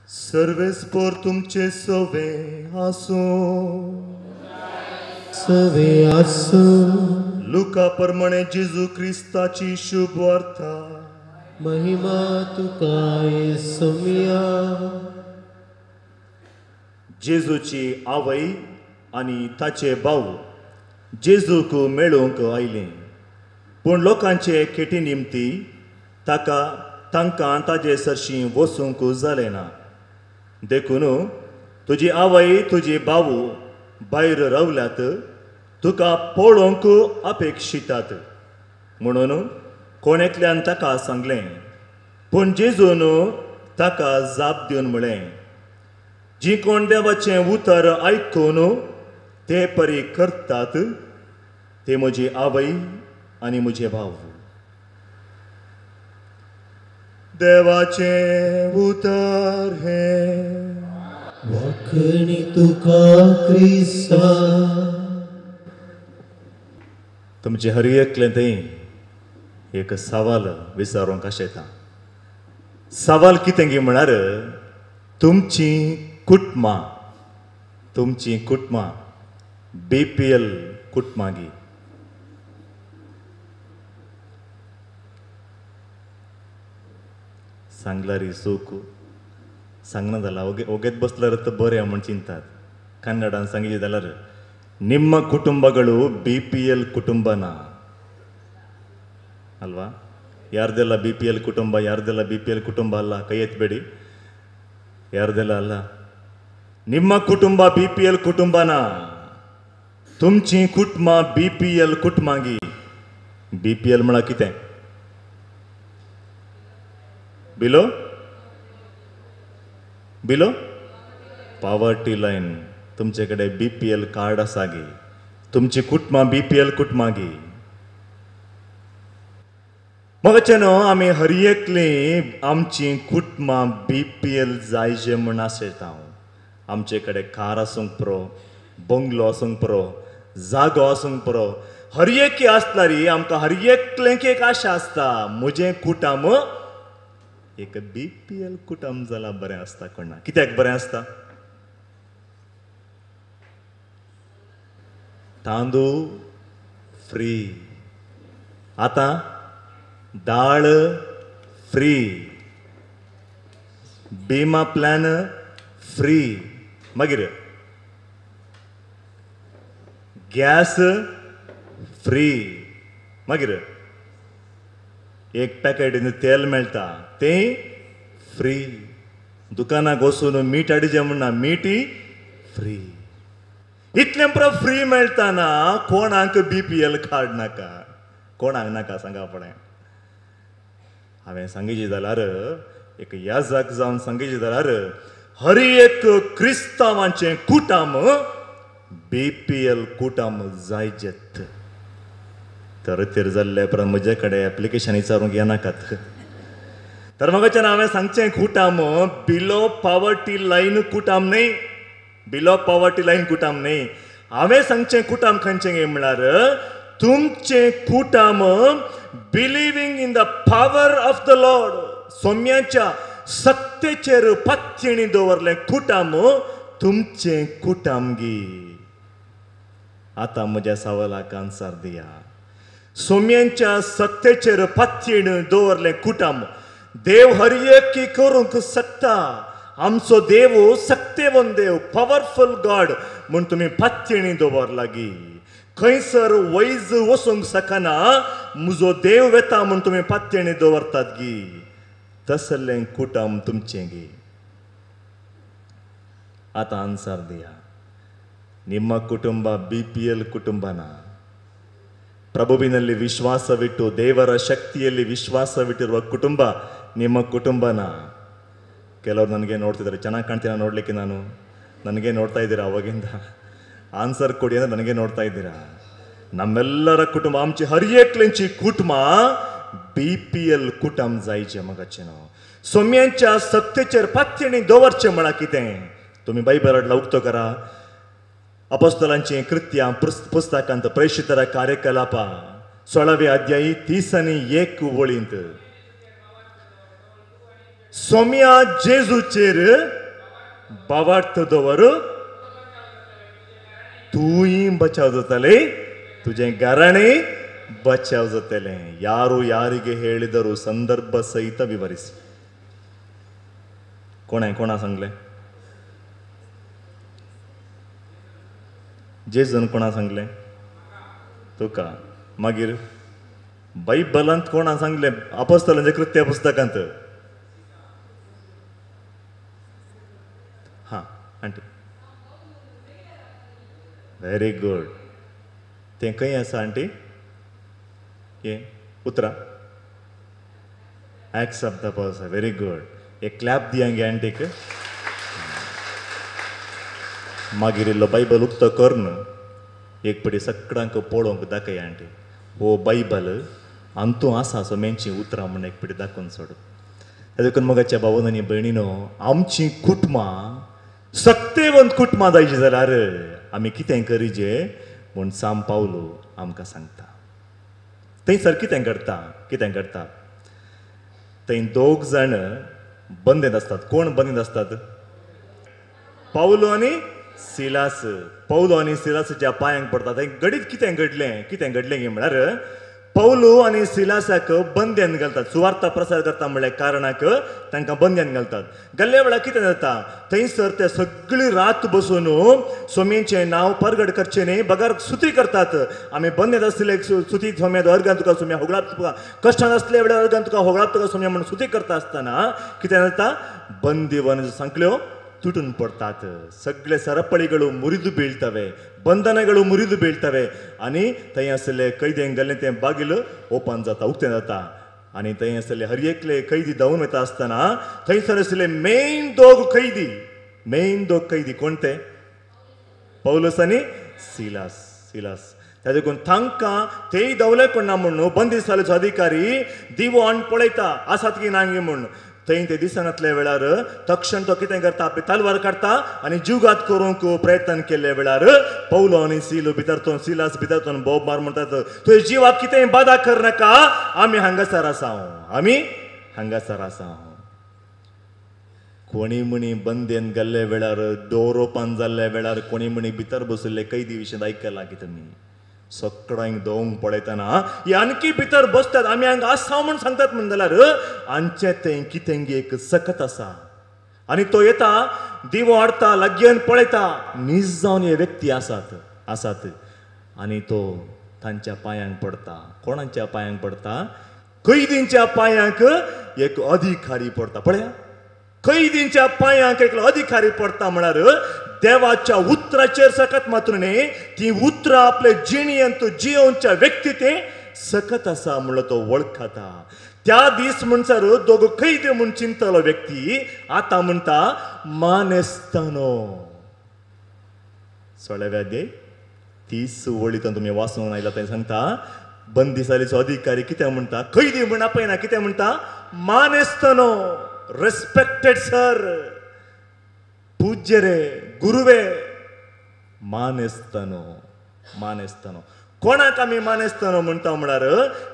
सर्वेस्पोर तुमचे सवे आसो लुका प्रमाणे जेजू क्रिस्ताची शुभ वार्ता महिमा तुकाय सोमिया जेजूची आवय आणि ताचे भाऊ जेजूक मेळूंक आयले पूण लोकांचे केटी निमती तांकां ताजे सरशी वचूंक जालें ना देखून तुजी आवय तुजी भाऊ भायर रावल्यात तुका पळोवंक अपेक्षितात म्हणून कोणेकल्यान ताका सांगलें पूण जेजून ताका जाप दिवन म्हळें जी कोण देवाचें उतर आयकून ते परी करतात ते म्हजी आवय आनी म्हजे भाव देवाचें उतर हे वखणी तुका क्रिस्ता तुमचे हर एकले थंय एक सवाल विचारूंक आशेता सवाल कितें गी म्हळ्यार तुमची कुटुंबां BPL कुटुंबां गी सांगल्यार सूख सांगना जाल्यार ओगेत बसल्यार बरें म्हण चिंतात कन्नडान सांगितलें जाल्यार ನಿಮ್ಮ ಕುಟುಂಬಗಳು BPL ಕುಟುಂಬನಾ ಅಲ್ವಾ ಯಾರ್ದೆಲ್ಲ BPL ಕುಟುಂಬ ಯಾರ್ದೆಲ್ಲ BPL ಕುಟುಂಬ ಅಲ್ಲ ಕೈ ಎತ್ತಬೇಡಿ ಯಾರ್ದೆಲ್ಲ ಅಲ್ಲ ನಿಮ್ಮ ಕುಟುಂಬ BPL ಕುಟುಂಬನಾ तुमची कुटुंबा BPL कुटुंबांगी BPL म्हळ्यार कितें बिलो पॉवर्टी लायन तुमचे कडेन BPL कार्ड आसा गी तुमची कुटुंबां BPL कुटुंबांगी मगचे न्हू आमी हर एकली आमची कुटुंबां BPL जायचे म्हण आसयता आमचे कडेन कार आसूंक पुरो बंगलो आसूंक पुरो जागो आसूंक पुरो हर एक आसल्यार आमकां हर एकलेक एक आशा आसता म्हजें कुटुंब एक BPL कुटुंब जाल्यार बरें आसता कोणा कित्याक बरें आसता तांदूळ फ्री आतां दाळ फ्री बिमा प्लॅन फ्री मागीर गॅस फ्री मागीर एक पॅकेट तेल मेळटा तें फ्री दुकानाक वचून मीठ हाडिचें म्हणना मीठी फ्री इतलें पुरो फ्री मेळटाना कोणाक BPL कार्ड नाका कोणाक नाका सांगा पळय हांवें सांगितलें जाल्यार एक याजक जावन सांगितलें जाल्यार हर एक क्रिस्तांवांचें कुटुंब BPL कुटुंब जायचेत तर तेर जाल्ले उपरांत म्हजे कडेन एप्लिकेशन विचारूंक येनाकात तर म्हाका हांवें सांगचें कुटुंब बिलो पॉवर्टी लायन कुटुंब न्ही बिलो पॉवर्टी लायन कुटुंब न्ही हांवें सांगचें कुटुंब खंयचें म्हळ्यार तुमचें कुटुंब believing in the power of the lord सोम्याच्या सत्तेचेर पत्तिणी दवरलें कुटुंब तुमचें कुटुंब गी आतां म्हज्या सवालाक आन्सर दिया सोम्यांच्या सत्तेचेर पत्तीण दवरलें कुटुंब देव हर एक करूंक शकता आमचो देव सत्तेवन देव पॉवरफुल गॉड म्हूण तुमी पत्तिणी दवरला गी खंयसर वैज वचूंक शकना म्हजो देव वेता म्हूण तुमी पत्तिणी दवरतात गी तसलें कुटुंब तुमचें गी आतां आन्सर दिया ನಿಮ್ಮ ಕುಟುಂಬ BPL ಕುಟುಂಬನ ಪ್ರಭುವಿನಲ್ಲಿ ವಿಶ್ವಾಸವಿಟ್ಟು ದೇವರ ಶಕ್ತಿಯಲ್ಲಿ ವಿಶ್ವಾಸವಿಟ್ಟಿರುವ ಕುಟುಂಬ ನಿಮ್ಮ ಕುಟುಂಬನ ಕೆಲವರು ನನಗೆ ನೋಡ್ತಿದ್ದಾರೆ ಚೆನ್ನಾಗಿ ಕಾಣ್ತೀನ ನೋಡ್ಲಿಕ್ಕೆ ನಾನು ನನಗೆ ನೋಡ್ತಾ ಇದ್ದೀರಾ ಅವಾಗಿಂದ ಆನ್ಸರ್ ಕೊಡಿ ಅಂದ್ರೆ ನನಗೆ ನೋಡ್ತಾ ಇದ್ದೀರಾ ನಮ್ಮೆಲ್ಲರ ಕುಟುಂಬ आमची हर एकल्यांची कुटुंब BPL कुटुंब जायचे मगाचे न्हू सोम्यांच्या सत्तेचेर पत्तिणी दवरचें म्हळ्यार कितें तुम्ही बायबलांतला उक्तो करा अपोस्तलांची कृत्यां पुस्तकांत प्रेषिತರ ಕಾರ್ಯಕಲಾಪ 16वे अध्याय 31 वळींत सोम्या जेजूचेर बावार्थ दवर तूय बचाव जातले तुझे घराणे बचाव जातले ಯಾರು ಯಾರಿಗೆ ಹೇಳಿದರು संदर्भ सहित विवरिಸಿ कोणा सांगले जेजन कोणा सांगले तुका मागीर बायबलांत कोणा सांगले अपोस्तलांचे कृत्य पुस्तकांत हां आंटी व्हेरी गुड ते खंय आसा आंटी ये उतरा x of the person very good एक क्लॅप दियांगे आंटीक मागीर इल्लो बायबल उक्त करन एक पटी सगळ्यांक पळोवंक दाखय आंटी हो बायबल अंतू आसा सो मेनची उतरां म्हण एक पटी दाखोवन सोड देखून मगाच्या भावन आनी भयणीनो आमची कुटुंबां सत्तेवंत कुटुंबां जायची जाल्यार आमी कितें करीजे म्हूण साम पावलो आमकां सांगता थंयसर कितें करता थंय दोग जाण बंदेत असतात कोण बंदेत असतात पावलो आनी सिलास पौलो आनी सिलासाच्या पांयांक पडटा थंय घडीत कितें घडलें गे म्हळ्यार पौलो आनी सिलासाक बंद्यान घालतात सुवार्थ प्रसार करता म्हळ्यार कारणाक तांकां बंद्यान घालतात घाल्ल्या वेळार कितें जाता थंयसर ते सगळी रात बसून स्वामीचें नांव परगट करचें न्ही बगार सुती करतात आमी बंदेत आसले सुती सोम्या अर्गान तुका सोम्या होगळाप तुका कश्टान असले वेळार अर्गान तुका होगळाप तुका सोम्या म्हणून सुती करता आसतना कितें जाता बंदिवान सांकल्यो तुटून पडतात सगळे सरपळीಗಳು ಮುರಿದು ಬೀಳ್ತವೆ ಬಂಧನಗಳು ಮುರಿದು ಬೀಳ್ತವೆ आणि थंय आसले कैद्यांक घाल्लें तें बागिल ओपन जाता उक्तें जाता आणि थंय आसले हर एकले कैदी धांवन वता आसतना थंयसर आसले मेन दोग कैदी कोण ते पौलुस आनी सिलास त्या देखून तांकां तेय धांवले कोण ना म्हणून बंदिसालेचो अधिकारी दिवो आण पळयता आसात की ना गे म्हूण थंय ते दिसनातल्या वेळार तक्षण तो कितें करता आपली तलवार काडटा आनी जीवघात करूंक प्रयत्न केल्ल्या वेळार पौलो आनी सिलास भितरतून बोब मार म्हणटात तुवें जिवाक कितें बाधा करनाका आमी हांगासर आसा कोणी म्हणी बंदेन घाल्ल्या वेळार डोर ओपन जाल्ल्या वेळार कोणी म्हणी भितर बसयल्ले कैदी विशीं आयकलां की तुमी सगळ्यांक दोंग पळयतना हे आणखी भितर बसतात आमी हांगा आसा म्हूण सांगतात म्हण जाल्यार आमचें तें कितें एक सकत आसा आनी तो येता दिवो हाडटा लागीं पळयता न्हीज जावन हे व्यक्ती आसात आनी तो तांच्या पांयांक पडटा कोणाच्या पांयांक पडटा कैदींच्या पांयांक एक अधिकारी पडटा पळया कैदींच्या पांयांक एक अधिकारी पडटा म्हळ्यार देवाच्या उतराचेर सकत मात्र न्ही ती उतरां आपले जिणेंत जियोवच्या व्यक्ती ते सकत आसा म्हणलो तो वळखता त्या दीस म्हणसर दोग कैदी म्हूण चिंतलो व्यक्ती आतां म्हणटा मानेस्तानो 16व्या अध्याय 30 वळींतल्यान तुमी वाचून आयला थंय सांगता बंदिसालेचो अधिकारी कितें म्हणटा कैदी म्हण आपयना कितें म्हणटा मानेस्तानो रेस्पेक्टेड सर पूज्य रे गुरुवे मानेस्तानो कोणाक आमी मानेस्तानो म्हणटा म्हळ्यार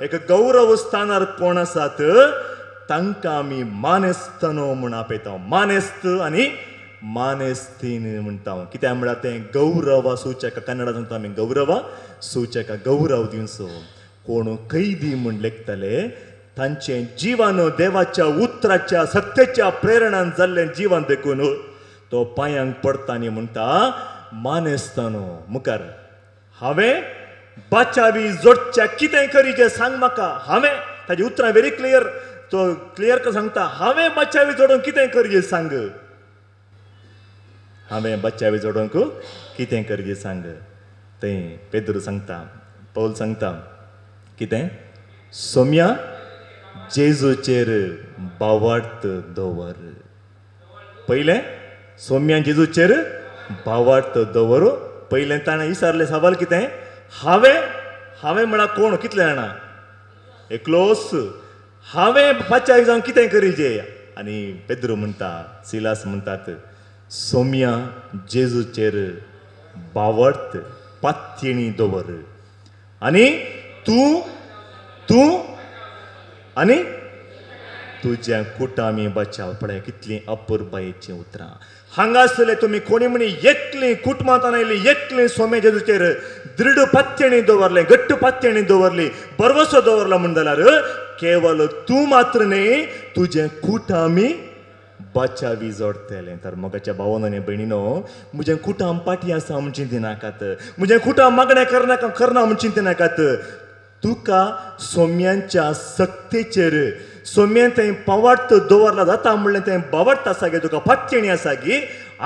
एक गौरव स्थानार कोण आसात तांकां आमी मानेस्तानो म्हूण आपयता मानेस्त आनी मानेस्तीन म्हणटा कित्याक म्हळ्यार तें गौरव सूचक कन्नडांत सांगता आमी गौरव सूचक गौरव दिवचो कोण कैदी म्हूण लेखतले तांचें जिवन देवाच्या उतराच्या सत्तेच्या प्रेरणान जाल्लें जिवन देखून तो पांयांक पडटा आनी म्हणटा मानेस्तानो मुखार हांवें बाचावी जोडच्या कितें करीचें सांग म्हाका हांवें ताची उतरां व्हेरी क्लियर तो क्लियर सांगता हांवें बाचावी जोडून कितें करीचें सांग हांवें बाचावी जोडूंक कितें करीचें सांग थंय पेद्रू सांगता पौल सांगता कितें सोम्या जेजूचेर बावार्थ दवर पयलें सोम्या जेजूचेर बावार्थ दवर पयलें ताणें विचारलें सवाल कितें हांवें म्हळ्यार कोण कितले जाणां एकलोस हांवें बाचावी जावन कितें करीचें आनी पेद्रू म्हणटा सिलास म्हणटात सोम्या जेजूचेर बावार्थ पात्येणी दवर आनी तूं आनी तुज्या कुटामी बचाव पळय कितली अपुरबायेची उतरां हांगासले तुमी कोणी म्हणी एकली कुटुंबांत आयली एकली सोमे जेजूचेर दृढ पत्त्यानी दवरले घट्ट पत्त्यानी दवरली बरवसो दवरला म्हण जाल्यार केवल तूं मात्र न्ही तुजें कुटामी बचावी जोडतले तर मोगाच्या भावान आनी भयणीनो म्हजें कुटाम पाटी आसा म्हूण चिंती नाकात म्हजें कुटाम मागणें करना म्हूण चिंती नाकात तुका सोम्यांच्या सक्तेचेर सोम्यान थंय पावट दवरला जाता म्हणलें थंय बावट आसा गे तुका पत्त्याणी आसा गे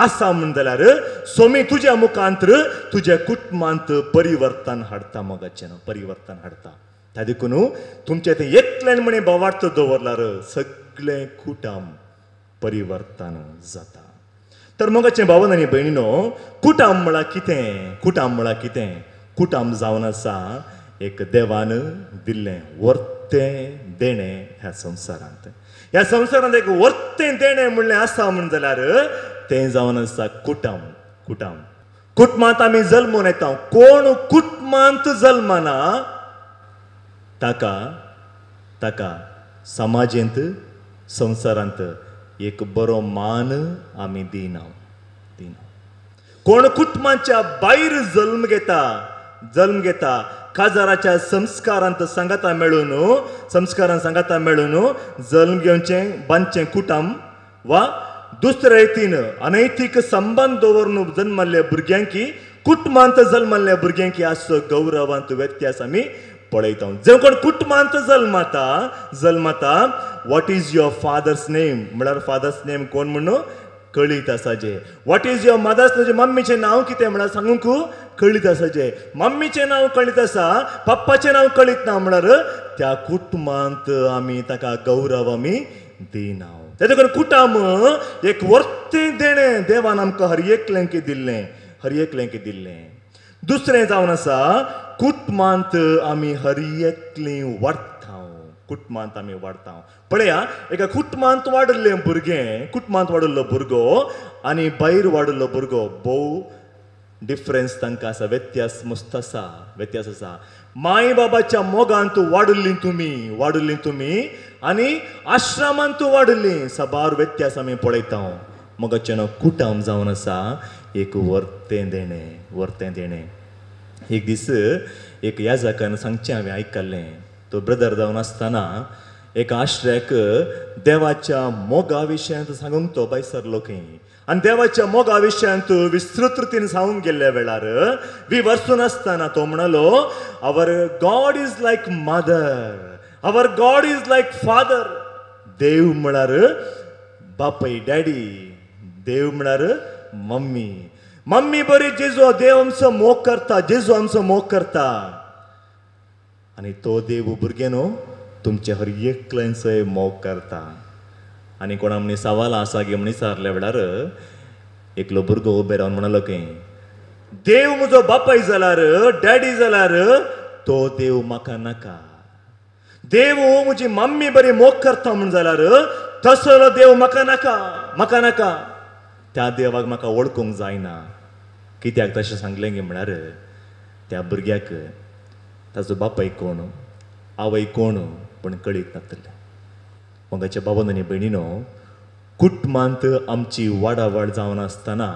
आसा म्हण जाल्यार सोमी तुज्या मुखांतर तुज्या कुटुंबांत परिवर्तन हाडटा मोगाचें परिवर्तन हाडटा त्या देखून तुमचें थंय एकल्यान म्हणे बावट दवरल्यार सगळें कुटाम परिवर्तन जाता तर मोगाचें भावन आनी भयणीनो कुटाम म्हळ्यार कितें कुटाम म्हळ्यार कितें कुटाम जावन आसा एक देवान दिल्लें वर्तें देणें ह्या संवसारांत एक वर्तें देणें म्हणलें आसा म्हण जाल्यार तें जावन आसा कुटाम कुटाम कुटुंबांत आमी जल्मून येता कोण कुटुंबांत जल्मना ताका ताका समाजेंत संवसारांत एक बरो मान आमी दिना कोण कुटुंबाच्या भायर जल्म घेता काजाराच्या संस्कारांत सांगाता मेळून जल्म घेवचें बांदचें कुटाम वा दुसऱ्या रितीन अनैतीक संबंध दवरून जल्मल्ल्या भुरग्यांकी कुटुंबांत जल्मल्ल्या भुरग्यांकी आसचो गौरवांत व्यत्यास आमी पळयता जे कोण कुटुंबांत जल्मता what is your father's name म्हळ्यार फादर्स नेम कोण म्हणून कळीत आसा जे वॉट इज युअर मदर्स तुजे मम्मीचें नांव कितें म्हळ्यार सांगूंक कळीत आसा जे मम्मीचें नांव कळीत आसा पप्पाचें नांव कळीत ना म्हळ्यार त्या कुटुंबांत आमी ताका गौरव आमी दिना तेजे करून कुटाम एक वर्तें देणें देवान आमकां हर एकल्यांक दिल्लें दुसरें जावन आसा कुटुंबांत आमी हर एकलीं वाडटा पळया एका कुटुंबांत वाडिल्लो भुरगो आनी भायर वाडिल्लो भुरगो भोव डिफरन्स तांकां आसा व्यत्यास मस्त आसा माय बाबाच्या मोगांत वाडिल्लीं तुमी आनी आश्रमांत वाडिल्लीं साबार व्यत्यास आमी पळयता मोगाचें कुटाम जावन आसा एक वर्तें देणें एक दीस एक याजकान सांगचें हांवें आयकल्लें तो ब्रदर जावन आसतना एका आश्र्याक देवाच्या मोगा विशयांत सांगूंक तो भायर सरलो खंय आनी देवाच्या मोगा विशयांत विस्तृत रितीन सांगूंक गेल्ल्या वेळार वर्सून आसतना तो म्हणलो our god is like mother our god is like father देव म्हळ्यार बापाय डॅडी देव म्हळ्यार मम्मी बरी जेजू देव आमचो मोग करता आनी तो देव भुरगे न्हू तुमचे हर एकल्यांचोय मोग करता आनी कोणा म्हणी सवाल आसा गे म्हणी विचारल्या वेळार एकलो भुरगो उबे रावन म्हणलो खंय देव म्हजो बापाय जाल्यार डॅडी जाल्यार तो देव म्हाका नाका देव म्हजी मम्मी बरी मोग करता म्हण जाल्यार तसलो देव म्हाका नाका त्या देवाक म्हाका वळखूंक जायना कित्याक तशें सांगलें गे म्हळ्यार त्या भुरग्याक ताजो बापाय कोण आवय कोण पण कळीत नासलें मोगाच्या बाबान आनी भयणीनो कुटुंबांत आमची वाडावड जावन आसतना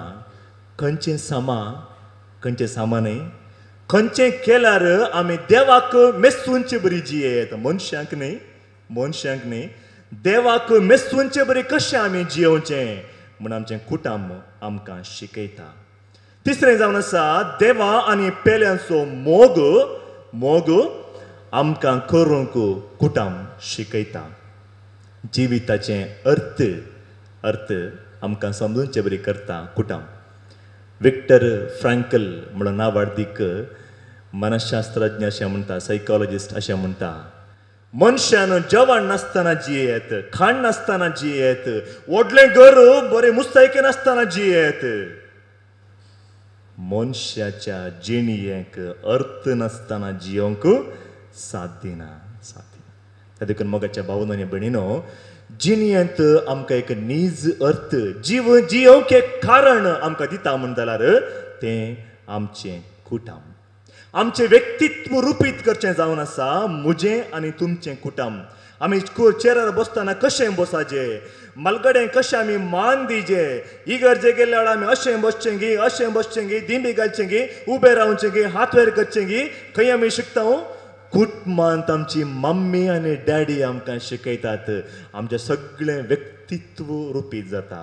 खंयचें सामान खंयचें केल्यार आमी देवाक मेस्तूंचे बरी जियेत मनशांक न्ही देवाक मेस्तूंचे बरी कशें आमी जियोवचें म्हण आमचें कुटाम आमकां शिकयता तिसरें जावन आसा देवा आनी पेल्यांचो मोग आमकां करूंक कुटाम शिकयता जिविताचें अर्थ आमकां समजूनचे बरी करता कुटाम विक्टर फ्रँकल म्हणून नांवार्दीक मनशास्त्रज्ञ अशें म्हणटा सायकॉलॉजिस्ट अशें म्हणटा मनशान जेवण नासतना जियेत खाण नासतना जियेत व्हडलें घर बरें मुस्तायके नासतना जियेत मनशाच्या जिणयेक अर्थ नासतना जियोंक साथ दिना त्या देखून मोगाच्या भावन आनी भयणीनो जिणयेंत आमकां एक नीज अर्थ जियोंक एक कारण आमकां दिता म्हण जाल्यार तें आमचें कुटाम आमचें व्यक्तित्व रुपीत करचें जावन आसा म्हजें आनी तुमचें कुटाम आमी चेरार बसतना कशें बसाचें, मलगडें कशें आमी मान दिजें, इगर्जे गेल्या वेळार आमी अशें बसचें गी, अशें बसचें गी, दिंडी घालचें गी, उबें रावचें गी, हात वयर करचें गी. खंय आमी शिकता कुटुंबांत आमची मम्मी आनी डॅडी आमकां शिकयतात. आमचें सगळें व्यक्तित्व रुपीत जाता.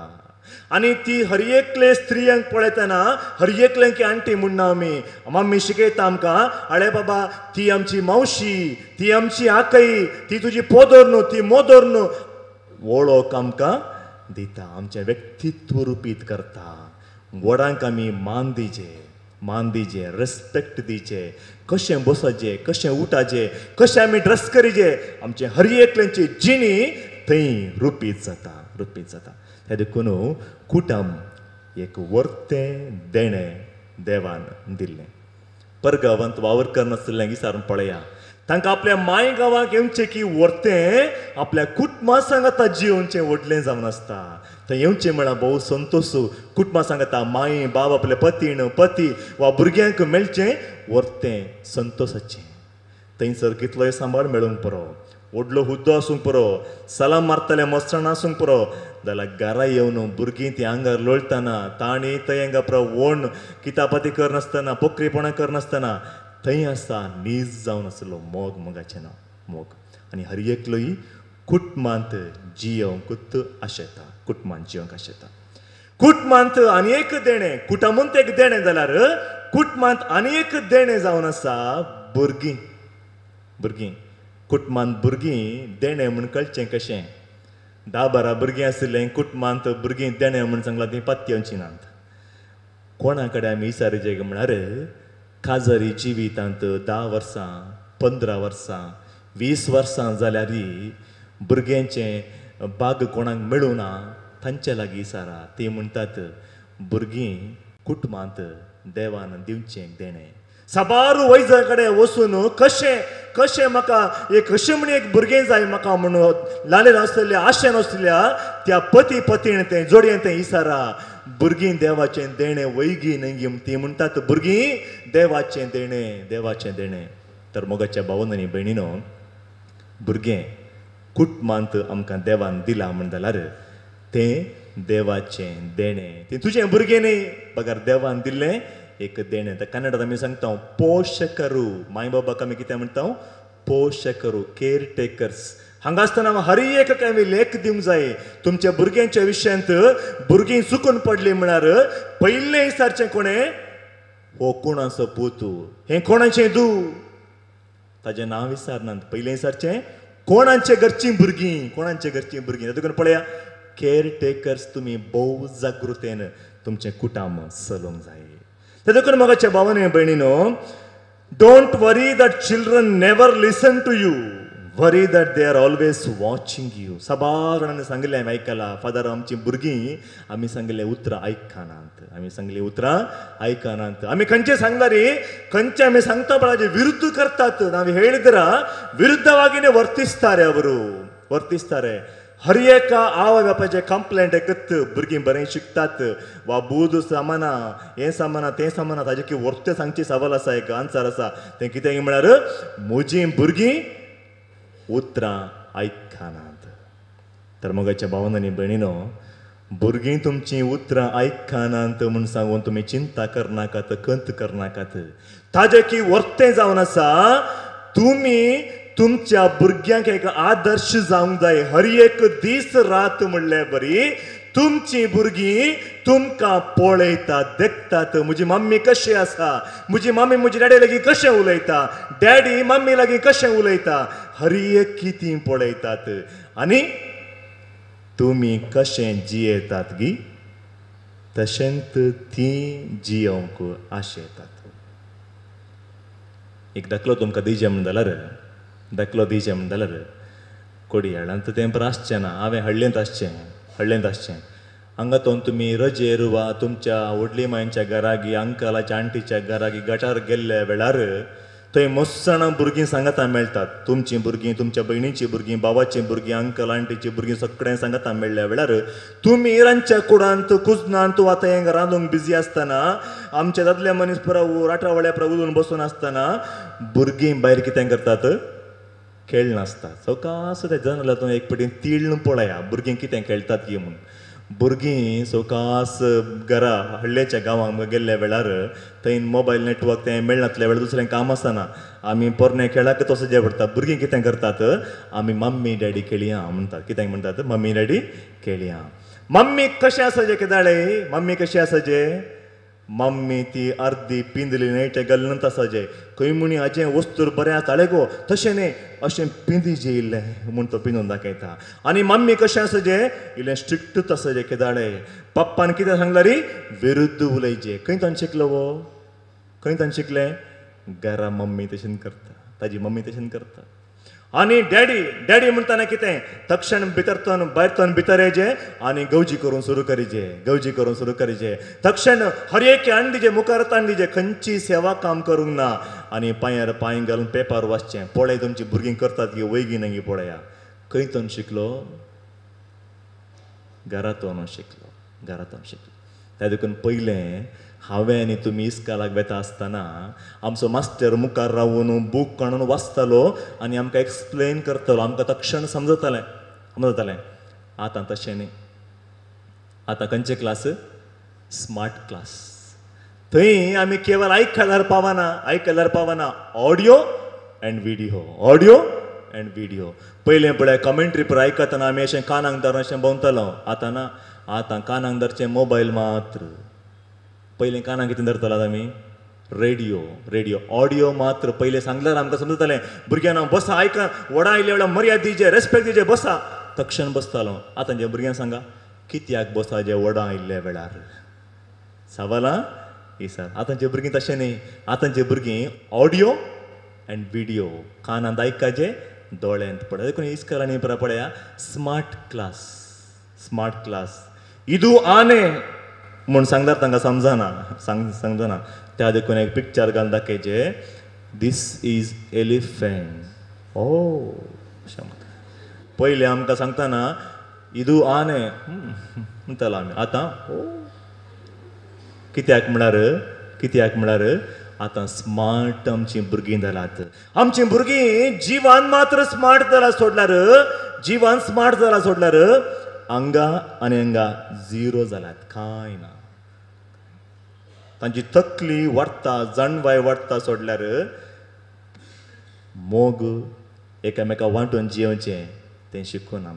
आनी ती हर एकले स्त्रियांक पळयतना हर एकल्यांकी आंटी म्हणना आमी. मम्मी शिकयता आमकां, आळे बाबा ती आमची मावशी, ती आमची आकई, ती तुजी पोदोर न्हू, ती मोदोर न्हू. वळख आमकां दिता, आमचें व्यक्तित्व रुपीत करता. व्हडांक आमी मान दिजें, रेस्पेक्ट दिचें, कशें बसचें, कशें उठाचें, कशें आमी ड्रेस करीचे. आमचे हर एकल्यांची जिणी थंय रुपीत जाता. हे देखून कुटुंब एक वर्तें देणें देवान दिल्लें. परगांवांत वावर करनासतल्यांक विचारून पळया, तांकां आपल्या माय गांवांक येवचें की वर्तें आपल्या कुटुंबा सांगाता जिवोवचें व्हडलें जावन आसता. थंय येवचें म्हळ्यार भोव संतोश. कुटुंबा सांगाता माय बाब आपल्या पती वा भुरग्यांक मेळचें वर्तें संतोशाचें. थंयसर कितलोय सांबाळ मेळूंक पुरो, व्हडलो हुद्दो आसूंक पुरो, सलाम मारतले मस्ताना आसूंक पुरो, जाल्यार घरा येवन भुरगीं ती आंगार लोळटाना, ताणी थंय हांगा पुरो वोण कितापाती करनासतना, पोखरीपणां करनासतना थंय आसता नीज जावन आसलो मोगाचें नांव मोग. आनी हर एकलोय कुटुंबांत जियोंकूच आशेता, कुटुंबांत आनी एक देणें, कुटुंबांत एक देणें जाल्यार कुटुंबांत आनी एक देणें जावन आसा भुरगीं. कुटुंबांत भुरगीं देणें म्हूण कळचें कशें. 10-12 भुरगीं आशिल्लें कुटुंबांत भुरगीं देणें म्हूण सांगलां ती पत्त्योवची नात. कोणा कडेन आमी विचारचें म्हळ्यार काजरी जिवितांत 10 वर्सां, 15 वर्सां, 20 वर्सां जाल्यारय भुरग्यांचें बाग कोणाक मेळूं ना तांचे लागीं विचारा. ती म्हणटात भुरगीं कुटुंबांत देवान दिवचें देणें. साबार वैजा कडेन वचून कशें म्हाका कशें म्हण एक भुरगें जाय म्हाका म्हणून लाले नासलेल्या आशेन आसलेल्या त्या पतीन तें जोडयेन तें विचारा. भुरगीं देवाचें देणें वैगी न्ही. ती म्हणटात भुरगीं देवाचें देणें. तर मोगाच्या भावांनो आनी भयणीनो, भुरगें कुटुंबांत आमकां देवान दिलां म्हण जाल्यार तें देवाचें देणें. तें तुजें भुरगें न्ही, बगर देवान दिल्लें एक देणें. तर कन्नडांत आमी सांगता पोशकरू. माय बाबाक आमी कितें म्हणटा पोशकरू, केअर टेकर्स. हांगा आसतना हर एक आमी लेख दिवंक जाय. तुमच्या भुरग्यांच्या विशयांत भुरगीं चुकून पडलीं म्हळ्यार पयलें विचारचें कोणें, हो कोणाचो पोतू, हें कोणाचें दूं, ताजें नांव विचारनात. पयलें विचारचें कोणाचें घरचीं भुरगीं. देखून पळया, केअर टेकर्स तुमी भोव जागृतेन तुमचें कुटुंब चलोवंक जाय. देखून मोगाच्या भावांनो भयणीनो, don't worry that children never listen to you, worry that they are always watching you. साबार जाणांनी सांगलें हांवें आयकलां, फादर आमचीं भुरगीं आमी सांगलें उतरां आयकनात. आमी खंयचें सांगला रे, खंयचें आमी सांगता पळय विरुद्ध करतात. हांवें ಹೇಳಿದ್ರ ವಿರುದ್ಧವಾಗಿನೇ ವರ್ತಿಸ್ತಾರೆ. हर एक आवा बापायचे कंप्लेंट एकत भुरगीं बरें शिकतात. वा बूद सामाना, हें सामाना, तें सामाना, ताजे की वर्ते सांगची सवाल आसा, एक आन्सर आसा. तें कितें म्हळ्यार म्हजीं भुरगीं उतरां आयकनात. तर मोगाच्या भावांनो आनी भयणीनो, भुरगीं तुमचीं उतरां आयकनात म्हूण सांगून तुमी चिंता करनाकात, कंत करनाकात. ताजें की वर्तें जावन आसा, तुमी तुमच्या भुरग्यांक एक आदर्श जावंक जाय. हर एक दीस रात म्हणल्यार बरी तुमची भुरगीं तुमकां पळयतात, देखतात. म्हजी मम्मी कशी आसा, म्हजी मम्मी म्हजी डॅडी लागीं कशें उलयता, डॅडी मम्मी लागीं कशें उलयता, हर एक तीं पळयतात. आनी तुमी कशें जियेतात गी, तशेंच तीं जियोंक आशेतात. एक दाखलो तुमकां दिवचें म्हण जाल्यार कोडयाळांत तें आसचें ना, हांवें हडलेंत आसचें. हांगा तो तुमी रजेर वा तुमच्या व्हडली मांयच्या घरागी, अंकलाच्या आंटीच्या घरागी गटार गेल्ल्या वेळार थंय मस्त जाणां भुरगीं सांगाता मेळटात. तुमचीं भुरगीं, तुमच्या भयणीचीं भुरगीं, बाबाचीं भुरगीं, अंकल आंटीचीं भुरगीं सगळें सांगाता मेळ्ळ्या वेळार तुमी रांदच्या कुडांत कुजनांत वा थंय रांदूंक बिजी आसतना, आमचे दादले मनीस पुरो राठा वळ्या पुरो उलून बसून आसतना भुरगीं भायर कितें करतात, खेळ नासता सवकास ते जन तूं एक पटीन तीळ पळया भुरगीं कितें खेळटात की म्हूण भुरगीं सवकास घरा हडलेच्या गांवांक गेल्ल्या वेळार थंय मोबायल नेटवर्क तें मेळनातल्या वेळार दुसरें काम आसना आमी पोरणे खेळाक तसो जे पडटा भुरगीं कितें करतात आमी मम्मी डॅडी खेळया म्हणटात कितें म्हणटात मम्मी डॅडी खेळया मम्मी कशें आसाजे किदाळे मम्मी कशी आसाजे मम्मी ती अर्दी पिंजली न्हय ते गल्लंत आसाजे खंय म्हणी हाजें वस्तूर बरें आसतालें गो तशें न्हय अशें पिंदी जे इल्लें म्हूण तो पिंजून दाखयता आनी मम्मी कशें आसाजे इल्लें स्ट्रिक्टूच आसाजे किदाळे पप्पान कितें सांगला री विरुद्ध उलयचे खंय तान शिकलो वो खंय तान शिकलें घरा मम्मी तशें करता ताजी मम्मी तशें करता आनी डॅडी डॅडी म्हणटाना कितें तक्षण भितरतून भायरतून भितर येजे आनी गवजी करून सुरू करीजे गवजी करून सुरू करीजे तक्षण हर एक आण दिजे मुखारात आण दिजे खंयची सेवा काम करूंक ना आनी पांयार पांय घालून पेपर वाचचें पळय तुमची भुरगीं करतात की वैगी नंगी पळया खंयतून शिकलो घरातून शिकलो घरातून शिकलो त्या देखून पयलें हांवें आनी तुमी इस्कालाक वेता आसतना आमचो मास्टर मुखार रावून बूक काडून वाचतालो आनी आमकां एक्सप्लेन करतालो आमकां तक्षण समजतालें आतां तशें न्ही आतां खंयचे क्लास स्मार्ट क्लास थंय आमी केवळ आयकल्यार पावना ऑडियो एंड व्हिडिओ पयलें पळय कमेंट्री पळय आयकतना आमी अशें कानाक धरून अशें भोंवतालो आतां ना आतां कानाक धरचें मोबायल मात्र पयलीं कानाक कितें धरतालो आमी रेडिओ ऑडियो मात्र पयलें सांगल्यार आमकां समजतालें भुरग्यांना बसा आयका व्हडा आयल्या वेळार मर्याद दिजे रेस्पेक्ट दिजे बसा तक्षण बसतालो आतांच्या भुरग्यांक सांगा कित्याक बसाचे व्हडा आयिल्ल्या वेळार सवालां विचार आतांचे भुरगीं तशें न्ही आतांचे भुरगीं ऑडियो एंड व्हिडिओ कानांत आयकाचे दोळ्यांत पडटा देखून इस्कलांनी पळया स्मार्ट क्लास इदू आने म्हूण सांगल्यार तांकां समजना त्या देखून एक पिक्चर घालून दाखयचे दीस इज एलिफंट पयलीं आमकां सांगतना इदू आने म्हणटालो आमी आतां कित्याक म्हळ्यार आतां स्मार्ट आमचीं भुरगीं जालात आमचीं भुरगीं जिवान मात्र स्मार्ट जाला सोडल्यार अंगा आनी अंगा झिरो जाल्यात कांय ना तांची तकली वाडटा जाणवाय वाडटा सोडल्यार मोग एकामेका वांटून जियोचें तें शिकूना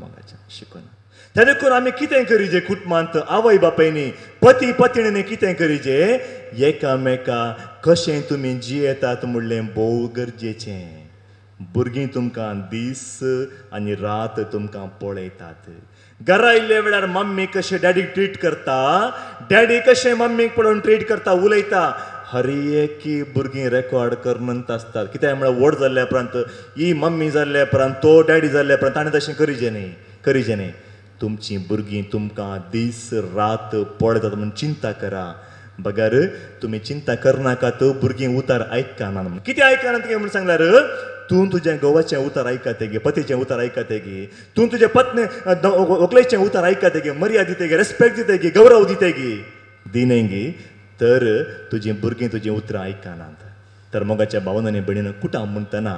त्या देखून आमी कितें करीजे कुटुंबांत आवय बापायनी पती पत्नींनी कितें करीजे एकामेका कशें तुमी जियेतात म्हणलें भोव गरजेचें भुरगीं तुमकां दीस आनी रात तुमकां पळयतात घरा आयिल्ल्या वेळार मम्मी कशें डॅडीक ट्रीट करता डॅडी कशें मम्मीक पळोवन ट्रीट करता उलयता हर एक भुरगीं रेकॉर्ड करनंत आसतात कित्याक म्हळ्यार व्हड जाल्ल्या उपरांत ही मम्मी जाल्ल्या उपरांत तो डॅडी जाल्ल्या उपरांत ताणें तशें करीचें न्ही तुमचीं भुरगीं तुमकां दीस रात पळयतात म्हूण चिंता करा बगार तुमी चिंता करनाकात भुरगीं उतार आयकना म्हणून कितें आयकना म्हूण सांगल्यार तूं तुजें घोवाचें उतार आयका तेगे पतीचें उतार आयका तेगे तूं तुजे पत्नी व्हंकलेचें उतार आयका तेगे मर्याद दितेगे रेस्पेक्ट दितेगी गौरव दितेगी दिनेगी तर तुजीं भुरगीं तुजीं उतरां आयकनात तर मोगाच्या भावन आनी भयणीन कुटाम म्हणटना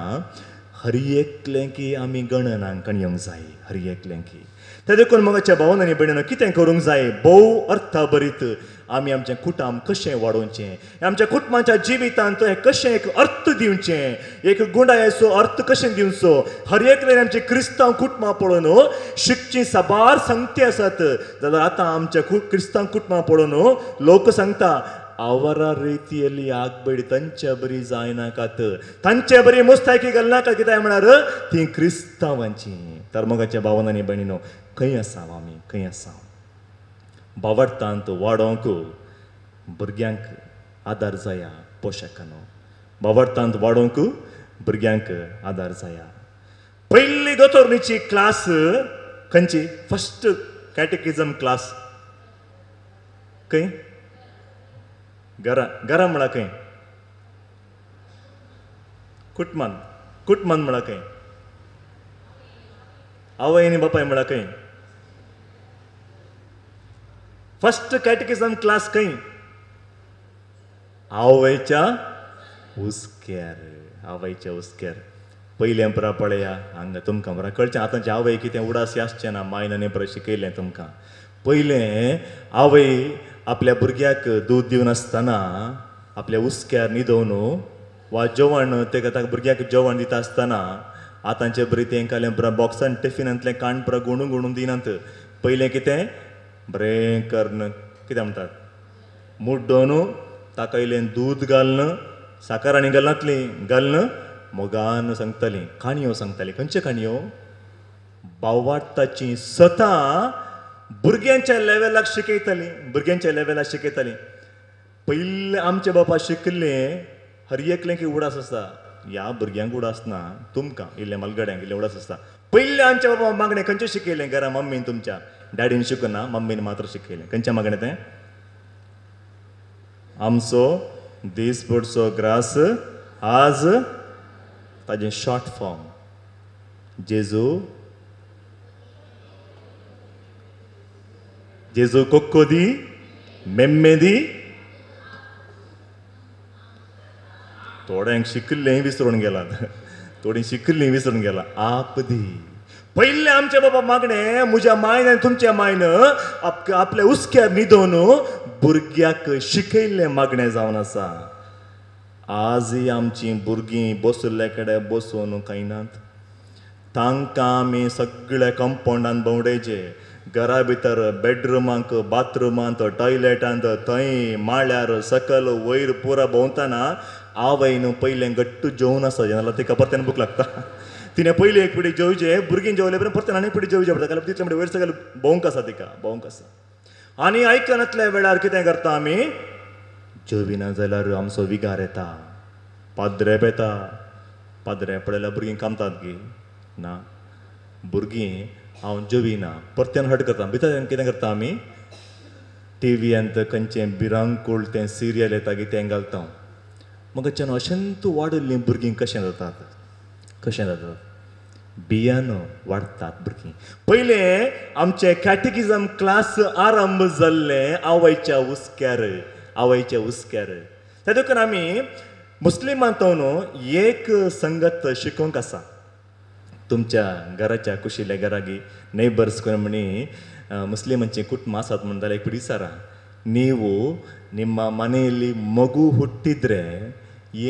हर एकलें की आमी गणनांक येवंक जाय हर एकलें की त्या देखून मोगाच्या भावन आनी भयणीन कितें करूंक जाय भोव अर्थभरीत आमी आमचें कुटुंब कशें वाडोवचें आमच्या कुटुंबाच्या जिवितांत हें कशें एक अर्थ दिवचें एक गुंडायेचो अर्थ कशें दिवचो हर एकलें आमचें क्रिस्तांव कुटुंबां पळोवन शिकचीं साबार संगती आसात जाल्यार आतां आमच्या क्रिस्तांव कुटुंबां पळोवन लोक सांगता आवरा रितीयली आगबडी तांच्या बरी जायनाकात तांचे बरी मुस्तायकी घालनाकात कित्याक म्हळ्यार ती क्रिस्तांवांची तर मोगाच्या भावन आनी भयणीनो खंय आसाव आमी खंय आसाव बावडतांत वाडोवंक भुरग्यांक आदार जाया पोशकानो बावडतांत वाडोवंक भुरग्यांक आदार जाया पयली दोतोरनीची क्लास खंयची फस्ट कॅटेकिजम क्लास खंय घरा म्हळ्यार खंय कुटुंबान म्हळ्यार खंय आवय आनी बापाय म्हळ्यार खंय फस्ट कॅटेकिजम क्लास खंय आवयच्या हुस्क्यार पयलें पुरा पळया हांगा तुमकां बरं कळचें आतांचे आवय कितें उडासी आसचें ना मायनाने बरें शिकयलें तुमकां. पयलें आवय आपल्या भुरग्याक दूद दिवन आसतना आपल्या उस्क्यार न्हिदोवन वा जेवण ताका ताका भुरग्याक जेवण दिता आसतना आतांचे बरें तेंकां बरें बॉक्सान टिफिनांतलें काण बरें गुणून गुणून दिनात. पयलें कितें बरें करन कितें म्हणटात मुड्डोन ताका इल्लें दूद घालन साकर आनी घालनातली घालन मोगान सांगतालीं काणयो सांगतालीं. खंयच्यो काणयो भावार्थाची स्वता भुरग्यांच्या लेवलाक शिकयतालीं भुरग्यांच्या लेवलाक शिकयतालीं. पयलें आमचे बापा शिकलें हर एकलें की उडास आसा ह्या भुरग्यांक उडास ना तुमकां इल्लें मलगड्यांक इल्लें उडास आसता. पयलें आमच्या बाबा मागणें खंयचें शिकयलें घरा मम्मीन तुमच्या डॅडीन शिकना मम्मीन मात्र शिकयलें. खंयचें मागणें तें आमचो दीस पडचो ग्रास आज ताजें शॉर्ट फॉर्म जेजू जेजू कोक्को दी मेम्मे दी. थोड्यांक शिकल्लें विसरून गेलात थोडीं शिकल्लीं विसरून गेला. आप दी पयलें आमचे बाबा मागणें म्हज्या मायन आनी तुमच्या मायन आपल्या उस्क्यार न्हिदोवन भुरग्याक शिकयल्लें मागणें जावन आसा. आजय आमचीं भुरगीं बसले कडेन बसून कांय नात. तांकां आमी सगळ्या कंपाउंडान भोंवडेचे घरा भितर बेडरुमांत बाथरुमांत टॉयलेटांत थंय माळ्यार सकल वयर पुरा भोंवतना आवयन पयलें गट्टू जेवून आसा जाल्यार तिका परतें भूक लागता. तिणें पयलीं एक पिडी जेवचें भुरगीं जेवले उपरांत परतें आनी पिडी जेवचें पडटा कारण तितले म्हणटा वयर सकयल भोंवंक आसा तिका भोंवंक आसा. आनी आयकनातल्या वेळार कितें करता आमी जेविना जाल्यार आमचो विगार येता पाद्रे येता. पाद्रे पळयल्यार भुरगीं कामतात गी ना भुरगीं हांव जेविना परत्यान हट करता. भितर कितें करता आमी टिव्यांत खंयचें भिरांकूळ तें सिरियल येता गी तें घालता. मगच्यान अशें तूं वाडल्लीं भुरगीं कशें जातात कशें जातात बियान वाडटात भुरगीं. पयलें आमचें कॅटेकिजम क्लास आरंभ जाल्लें आवयच्या उस्क्यार आवयच्या उस्क्यार. तातूंत आमी मुस्लिमांतून एक संगत शिकोवंक आसा. तुमच्या घराच्या कुशिल्ल्या घरागी नेबर्स कोण म्हणी मुस्लिमांचें कुटुंब आसात म्हणून जाल्यार एक विचारा ನೀವು ನಿಮ್ಮ ಮನೆಯಲ್ಲಿ ಮಗು ಹುಟ್ಟಿದ್ರೆ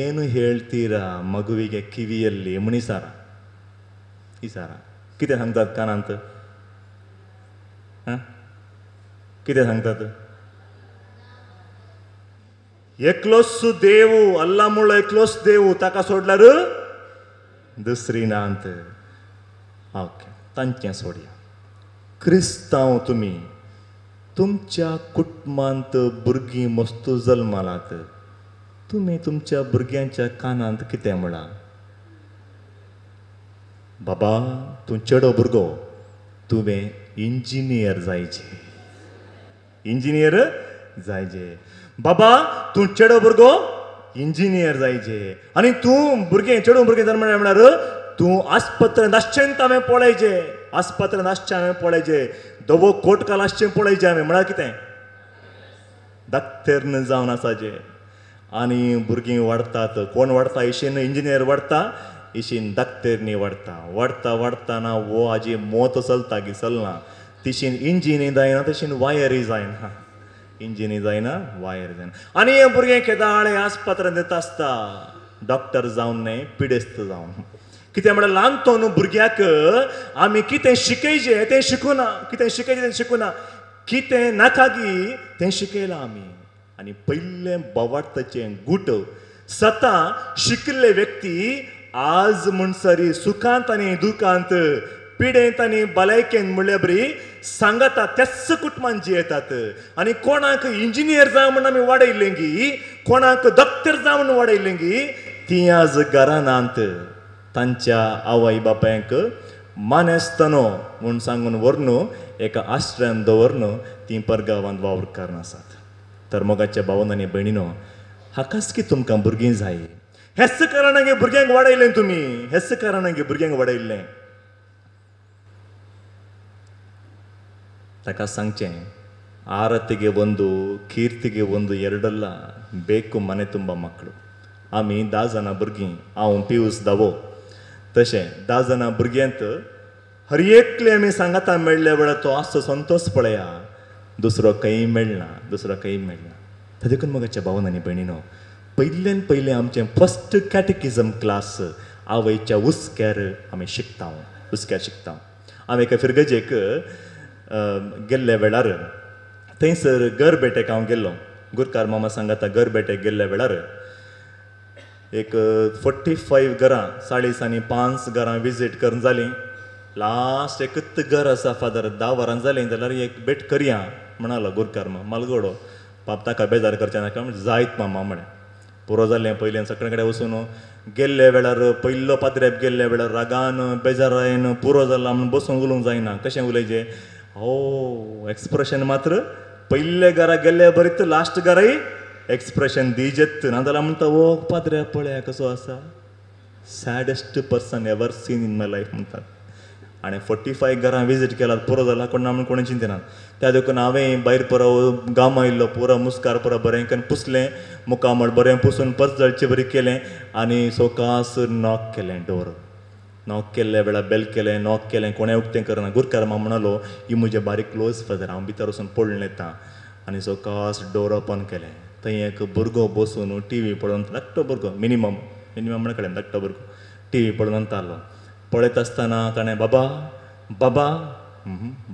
ಏನು ಹೇಳ್ತೀರಾ ಮಗುವಿಗೆ ಕಿವಿಯಲ್ಲಿ ಮುನಿಸಾರ ಈ ಸಾರ कितें सांगतात कानांत कितें सांगतात एकलोच देव अल्ला मुळ एकलोच देव ताका सोडल्यार दुसरी नांत. ओके तांचें सोडया. क्रिस्तांव तुमी तुमच्या कुटुंबांत भुरगीं मस्तू जल्मालात तुमी तुमच्या भुरग्यांच्या कानांत कितें म्हणा बाबा तूं चेडो भुरगो तुवें इंजिनियर जायचें इंजिनियर जायचें. बाबा तूं चेडो भुरगो इंजिनियर जायचें. आनी तूं भुरगें चेडो भुरगें जल्मा म्हणल्यार तूं आस्पत्रांत आसचें हांवें पळयचें आस्पत्रांत आसचें हांवें पळयचें दवो कोट काल आसचें पळयचें हांवें म्हळ्यार कितें दाक्तेर्न जावन आसाचें. आनी भुरगीं वाडटात कोण वाडटा इशेन इंजिनियर वाडटा इशीन दाक्तेर्नी वाडटा. वाडटा वाडटाना वो हाजी मोत चलता की चलना तिशीन इंजिनी जायना तशीन वायरी जायना इंजिनी जायना वायर जायना. आनी हे भुरगें केदाळे आस्पत्रांत येता आसता डॉक्टर जावन न्हय पिडेस्त जावन. कितें म्हळ्यार ल्हानतो न्हू भुरग्याक आमी कितें शिकयचें तें शिकूना कितें शिकयचें तें शिकूना कितें नाका गी तें शिकयलां आमी. आनी पयलें बोवार्थाचें गूट स्वता शिकिल्ले व्यक्ती आज म्हणसरी सुखांत आनी दुखांत पिडेंत आनी भलायकेन म्हणल्या बरी सांगता त्याच कुटुंबांत जियेतात. आनी कोणाक इंजिनियर जावं म्हण आमी वाडयल्लें गी कोणाक दोक्तर जावन वाडयल्लें गी तीं आज घरानांत तांच्या आवय बापायक मानेस्तनो म्हूण सांगून व्हरून एका आश्रयान दवरून तीं परगांवांत वावर करन आसात. तर मोगाच्या भावांनो आनी भयणीनो हाकाच की तुमकां भुरगीं जाय. हेच कारणांक भुरग्यांक वाडयलें तुमी हेच कारणांक भुरग्यांक वाडयल्लें. ताका सांगचें ಆರತಿಗೆ ಒಂದು ಕೀರ್ತಿಗೆ ಒಂದು ಎರಡಲ್ಲ ಬೇಕು ಮನೆ ತುಂಬ ಮಕ್ಕಳು. आमी 10 जाणां भुरगीं हांव पियूस दावो तशें 10 जाणां भुरग्यांत हर एकले आमी सांगाता मेळ्ळ्या वेळार तो आसतो संतोष पळया, दुसरो खंय मेळना, दुसरो खंय मेळना. तादेखून मोगाच्या भावन आनी भयणीनो, पयल्यान पयलें आमचें फस्ट कॅटेकिजम क्लास आवयच्या हुस्क्यार आमी शिकता, हुस्क्यार शिकता. हांव एका फिरगजेक गेल्ल्या वेळार थंयसर गरबेटेक हांव गेल्लो. गुरकार मामा सांगाता गरबेटेक गेल्ल्या वेळार एक 45 घरां 40 आनी 5 घरां विजीट करून जालीं. लास्ट एकच घर आसा फादर 10 वरां जालीं जाल्यार एक भेट करया म्हणालो गुरकार मामा. मालगोडो पाप ताका बेजार करचें नाका म्हणजे जायत मामा म्हणें. पुरो जालें पयलें सगळे कडेन वचून गेल्ल्या वेळार पयलो पाद्र्याप गेल्ल्या वेळार रागान बेजारायन पुरो जाला म्हणून बसून उलोवंक जायना. कशें उलयचें? हो एक्सप्रेशन मात्र पयले घरा गेल्ल्या बरीत लास्ट घराय एक्सप्रेशन दिजेत. नाजाल्यार म्हणटा ओ पाद्र्या पळया कसो आसा, सॅडेस्ट person ever seen in my life म्हणटात. आणि 45 घरां विजीट केल्यात पुरो जाला कोण ना म्हणून कोणी चिंतिना. त्या देखून हांवें भायर पुरो गाम आयिल्लो पुरो मुस्कार पुरो बरें करून पुसलें, मुकामळ बरें पुसून पसजळचें बरें केलें आनी सोकास नॉक केलें डोर. नॉक केल्ल्या वेळार बेल केलें, नॉक केलें, कोणें उक्तें करना. गुरकार मामा म्हणलो ही म्हजे बारीक क्लोज फादर, हांव भितर वचून पळोवन येता. आनी सोकास डोर ओपन केलें. थंय एक भुरगो बसून टी व्ही पळोवन, धाकटो भुरगो मिनिमम म्हणे कडेन धाकटो भुरगो टी व्ही पळोवन तालो. पळयत आसतना ताणें बाबा बाबा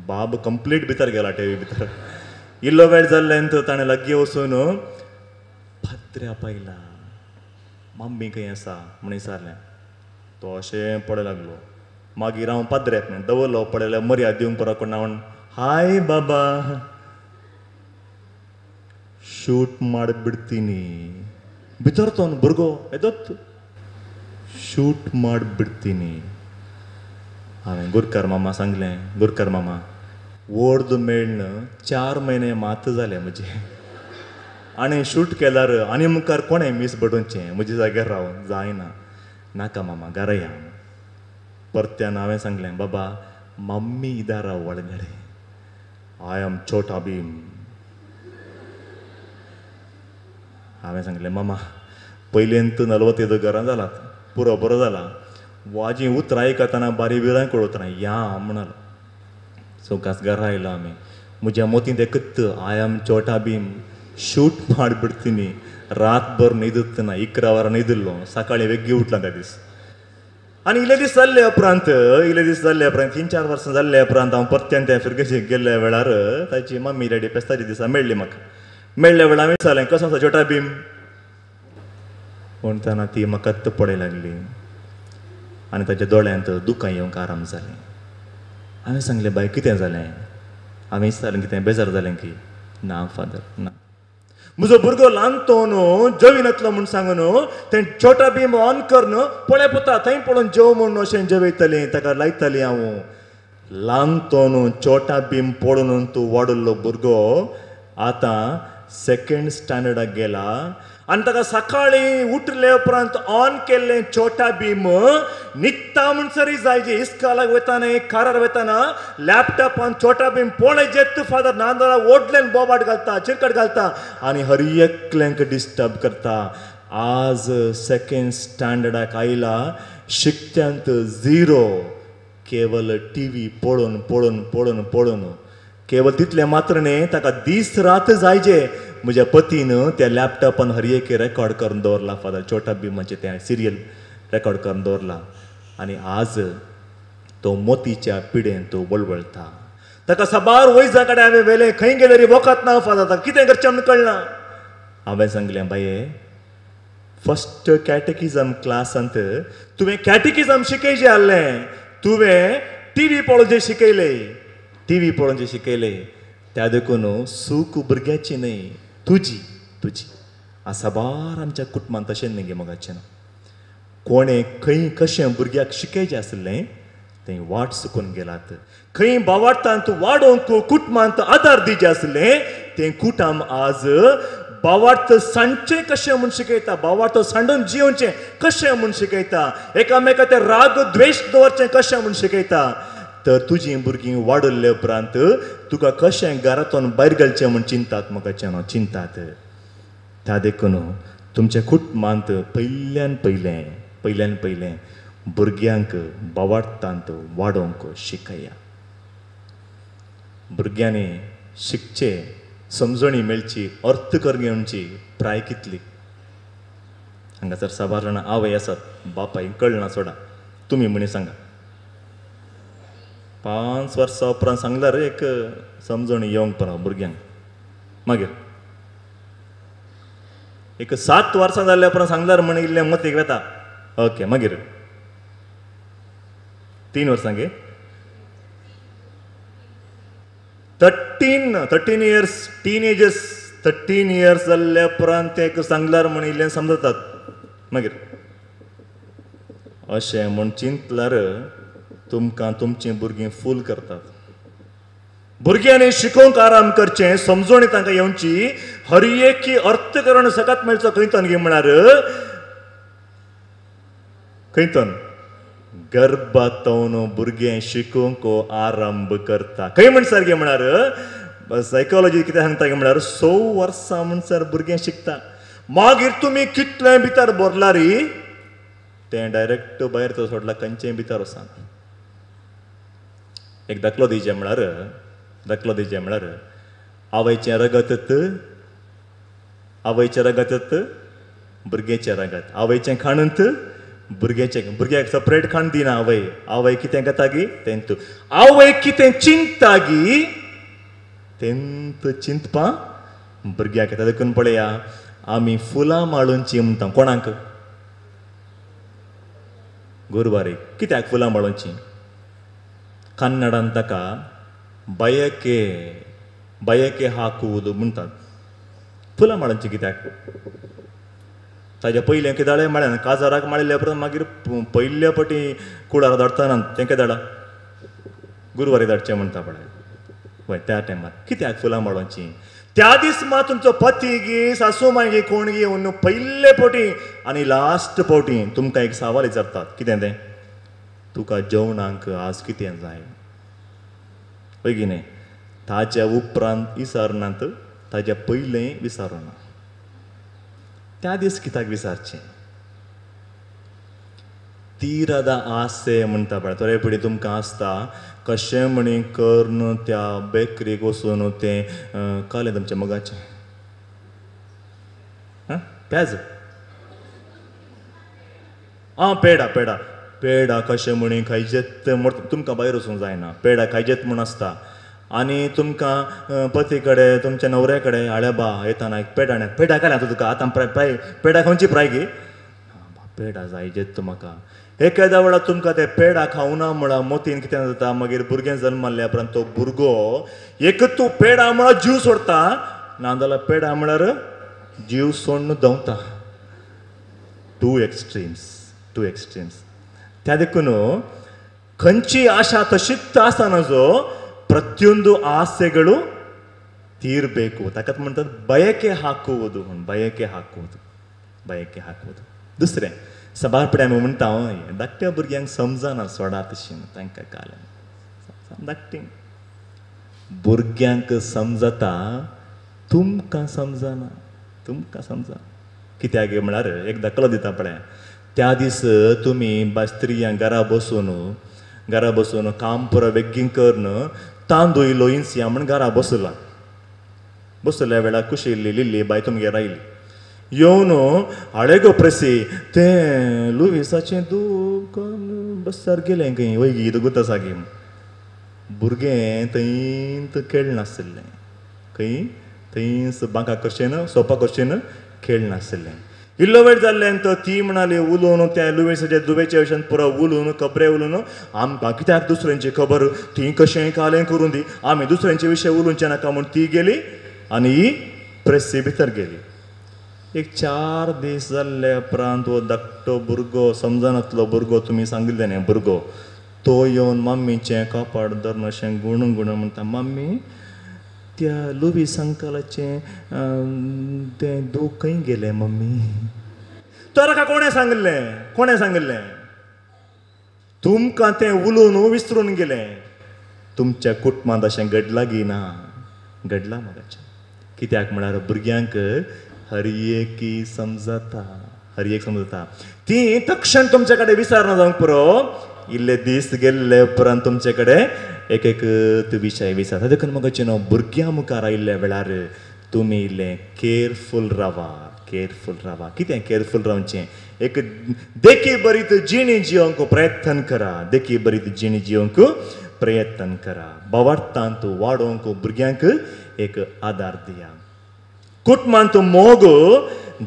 बाब कंप्लीट भितर गेला टी व्ही भितर. इल्लो वेळ जाल्ल्यान ताणें लागीं वचून पाद्र्या पायला, मम्मी खंय आसा म्हूण विचारलें. तो अशें पळय लागलो. मागीर हांव पाद्र्याक दवरलो, पळयल्यार मर्याद दिवंक पुरो कोण ना म्हण हाय बाबा शूट ಮಾಡ್ಬಿಡ್ತೀನಿ. भितर तो भुरगो येदोत शूट ಮಾಡ್ಬಿಡ್ತೀನಿ. हांवें गुरकार मामा सांगलें गुरकार मामा वर्द मेळ्ळन 4 म्हयने मात जाले म्हजे आनी शूट केल्यार आनी मुखार कोणें मीस बडोवचें म्हजे जाग्यार रावन जायना. नाका मामा घरा या. परत्यान हांवें सांगलें बाबा मम्मी इदारा ಒಳಗಡೆ आय एम छोटा भीम. हांवें सांगलें मामा पयलेंत 45 घरां जालात, पुरो बरो जाला, वाजी उतरां आयकतना बारी बिरां कळवतना या म्हणालो. सोकास घरा आयलो आमी. म्हज्या मोतींत एकच आय एम छोटा भीम शूट ಮಾಡ್ಬಿಡ್ತೀನಿ. रातभर न्हिदत ना, 11 वरां न्हिदलो, सकाळीं वेग्गी उठला त्या दीस. आनी इल्ले दीस जाल्ले उपरांत 3-4 वर्सां जाल्ले उपरांत हांव परत्यान त्या फिरगेचेक गेल्ल्या वेळार ताची मम्मी डॅडी पेस्ताच्या दिसा मेळ्ळी म्हाका. मेळ्ळ्या वेळार हांवें विचारलें कसो आसा छोटा भीम म्हणटना ती म्हाका पळय लागली आनी ताच्या दोळ्यांत दुकां येवंक आराम जालें. हांवें सांगलें बाय कितें जालें? हांवें विचारलें कितें बेजार जालें की? ना फादर ना. म्हजो भुरगो ल्हान तो न्हू जेवीन येतलो म्हूण सांगून तें छोटा भीम ऑन कर न्हू पळय पुता थंय पळोवन जेव म्हूण अशें जेवयतलें ताका लायतालीं हांव. ल्हान तो न्हू छोटा भीम पळोवन तूं वाडलो भुरगो आतां 2nd स्टँडर्डाक गेला आनी ताका सकाळीं उठले उपरांत ऑन केल्लें छोटा भीम न्हिदता म्हणसरी जायचे इस्कालाक वयताना कारार वयताना लॅपटॉपान छोटा भीम पळय जेत फादर नांदोळा ओडलेन बोबाट घालता चिरकट घालता आनी हर एकल्यांक डिस्टर्ब करता. आज 2nd स्टँडर्डाक आयला, शिकत्यांत 0, केवल टीव्ही पळोवन पळोवन पळोवन पळोवन. केवळ तितलें मात्र न्ही ताका दीस रात जायचे. म्हज्या पतीन त्या लॅपटॉपान हर एक रेकॉर्ड करून दवरला फादर छोटा भीमाचें तें सिरियल रेकॉर्ड करून दवरला. आनी आज तो मोतीच्या पिडेन तो वळवळटा. ताका साबार वयजा कडेन हांवें व्हेलें खंय गेल्यार वखद ना फादर ताका कितें करचें म्हूण कळना. हांवें सांगलें बाये फस्ट कॅटेकिजम क्लासांत तुवें कॅटेकिजम शिकयचें आहलें, तुवें टीव्ही पळोवचें शिकयलें, टीव्ही पळोवचें शिकयलें. त्या देखून सूख भुरग्याची न्ही तुजी साबार आमच्या कुटुंबांत तशें न्ही गे मोगाचें ना. कोणें खंय कशें भुरग्याक शिकयचें आसलें थंय वाट चुकून गेलात. खंय भावार्थांत वाडोवंक कुटुंबांत आदार दिवचें आसलें तें कुटुंब आज भावार्थ सांडचें कशें म्हूण शिकयता, भावार्थ सांडून जिवचें कशें म्हूण शिकयता, एकामेकाचें राग द्वेश दवरचें कशें म्हूण शिकयता. तर तुजीं भुरगीं वाडल्ले उपरांत तुका कशें घरांतून भायर घालचें म्हूण चिंतात मोगाचें न्हू चिंतात. त्या देखून तुमच्या कुटुंबांत पयल्यान पयलें भुरग्यांक बोवाडटांत वाडोवंक शिकया. भुरग्यांनी शिकचे, समजणी मेळची, अर्थ करगेवची प्राय कितली. हांगासर साबार जाणां आवय आसात, बापायक कळना सोडा, तुमी म्हणी सांगा. 5 वर्सां उपरांत सांगल्यार एक समजणी येवंक पारा भुरग्यांक. मागीर एक 7 वर्सां जाल्ल्या उपरांत सांगल्यार म्हण इल्लें मतीक वेता. ओके, मागीर 3 वर्सां गे 13 इयर्स टीनेजर्स 13 इयर्स जाल्ल्या उपरांत तें सांगल्यार म्हण इल्लें समजतात. मागीर अशें म्हण चिंतल्यार तुमकां तुमचीं भुरगीं फूल करतात. भुरग्यांनी शिकोवंक आराम करचें, समजणी तांकां येवची, हर एकी अर्थकरण सकात मेळचो खंयतन गे म्हळ्यार खंयतन गर्भातवन भुरगें शिकोवंक आरंभ करता. खंय म्हणसर गे म्हळ्यार सायकोलॉजी कितें सांगता गे म्हळ्यार 6 वर्सां म्हणसर भुरगें शिकता. मागीर तुमी कितलें भितर भरलारी तें डायरेक्ट भायर तो सोडला खंयचें भितर वसान. एक दाखलो दिवचें म्हळ्यार आवयचें रगत भुरगेचें रगत. आवयचें खाणंत भुरग्याक सेपरेट खाण दिना आवय कितें घेता गी तेंत आवय कितें चिंतता गी तेंत चिंतपा भुरग्याक येता. देखून पळया, आमी फुलां माळोवची म्हणटा. कोणाक? गुरुवारी. कित्याक फुलां माळोवची? कन्नडांत ताका बयके हाकुवुदु म्हणटात. फुलां माळोवची कित्याक? ताजे पयलें किदाळे म्हळ्यार काजाराक माळिल्ल्या उपरांत मागीर पयल्या पटी कुडार धाडटना तेंका धाडा गुरुवारी धाडचें म्हणटा पळय. वय त्या टायमार कित्याक फुलां माळोवची? त्या दीस मात तुमचो पती गी सासू माय गी कोण गी येवन पयले पोटी आनी लास्ट पोटी तुमकां एक सवाल विचारतात. कितें तें? तुका जेवणाक आज कितें जाय? बेगिने ताच्या उपरांत विचारनात, ताच्या पयलें विचारना. त्या दीस कित्याक विचारचें? तीरदा आसे म्हणटा पळय थोडे फुडें तुमकां आसता कशें म्हणी करून त्या बेकरीक वचून तें कालें तुमचें मगाचें पेज पेडा कशें म्हणी खायचेत तुमकां भायर वचूंक जायना. पेडा खायचेत म्हूण आसता आनी तुमकां पती कडेन तुमच्या न्हवऱ्या कडेन आळ्या बा येताना एक पेडा काल्यां तुका आतां प्राय पेडा खंयची प्राय गे? पेडा जायचेत म्हाका. एकेद्या वेळार तुमकां ते पेडा खावना म्हळ्यार मोतीन कितें जाता मागीर भुरगें जल्माल्या उपरांत तो भुरगो एक तूं पेडा म्हळ्यार जीव सोडता, नाजाल्यार पेडा म्हळ्यार जीव सोडून धांवता. Two extremes. त्या देखून खंयची आशा तशीच आसना जो ಪ್ರತಿಯೊಂದು ಆಸೆಗಳು ತೀರಬೇಕು. ताकाच म्हणटात ಬಯಕೆ ಹಾಕುವುದು. बयके हाकोवूद. दुसरें सबारपणे आमी म्हणटा धाकट्या भुरग्यांक समजना सोडा तशी तांकां कालें धाकटी भुरग्यांक समजता, तुमकां समजना. कित्याक म्हळ्यार एक दाखलो दिता पळय. त्या दीस तुमी स्त्रियांक घरा बसून काम पुरो बेगीन करन तांदूळ लोईन्स या म्हण घरा बसल्या वेळार कुशिल्ली लिल्ली बाय तुमगेर आयली. येवन हाळे गो प्रेसी तें लुईसाचें दूख बसार गेलें खंय वयगी गुता सागी. भुरगें थंयच खेळनासलें. थंयच बांका करचें सोपा करचें खेळनासलें. इल्लो वेळ जाल्ल्यान ती म्हणाली उलोवन त्या लुईसाच्या दुबेच्या विशयान पुरो उलोवन खबरे उलोवन आमकां कित्याक दुसऱ्यांची खबर ती कशें कालें करून दी आमी दुसऱ्यांचे विशय उलोवचें नाका म्हूण ती गेली आनी ही प्रेसी भितर गेली. एक 4 दीस जाल्ल्या उपरांत हो धाकटो भुरगो समजनातलो भुरगो तुमी सांगिल्लें न्ही भुरगो तो येवन मम्मीचें कपाट धरून अशें गुण म्हणटा मम्मी त्या लुईस अंकलाचें तें दूख खंय गेलें मम्मी? ताका कोणें सांगिल्लें? तुमकां तें उलोवन विसरून गेलें. तुमच्या कुटुंबांत अशें घडलां गी ना घडलां मोगाचें. कित्याक म्हळ्यार भुरग्यांक हर एकी समजता. हर एक समजता ती तक्षण तुमचे कडेन विचारना जावंक पुरो इल्ले दीस गेल्ले उपरांत तुमचे कडेन एक एक विशय विचारता देखून मग भुरग्यां मुखार आयिल्ल्या वेळार तुमी इल्लें केअरफूल रावा कितें केअरफूल रावचें एक देखी बरीत जिणी जियोंक प्रयत्न करा देखी बरीत जिणी जियोंक प्रयत्न करा बावार्थांत वाडोवंक भुरग्यांक एक आदार दिया कुटुंबांत मोग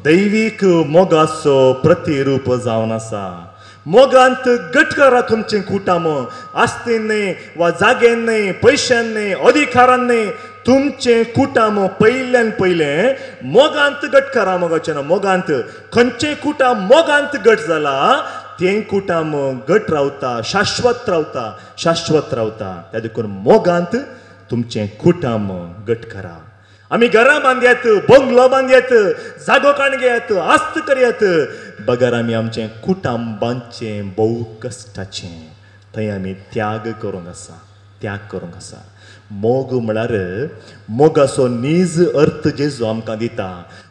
दैवीक मोगाचो प्रतिरूप जावन आसा मोगांत गटकारा तुमचें कुटुंब आस्तींनी वा जागेंनी पयशांनी अधिकारांनी तुमचें कुटुंब पयल्यान पयलें मोगांत गटकारा मोगाचें ना मोगांत खंयचें कुटुंब मोगांत गट जाला तें कुटुंब गट रावता शाश्वत रावता त्या देखून मोगांत तुमचें कुटुंब गट करा आमी घरां बांदयात बंगलो बांदयात जागो काणग्यात आस्त करयात बगर आमी आमचें कुटुंबांचें भोव कश्टाचें थंय आमी त्याग करूंक आसा मोग म्हळ्यार मोगाचो नीज अर्थ जेजू आमकां दिता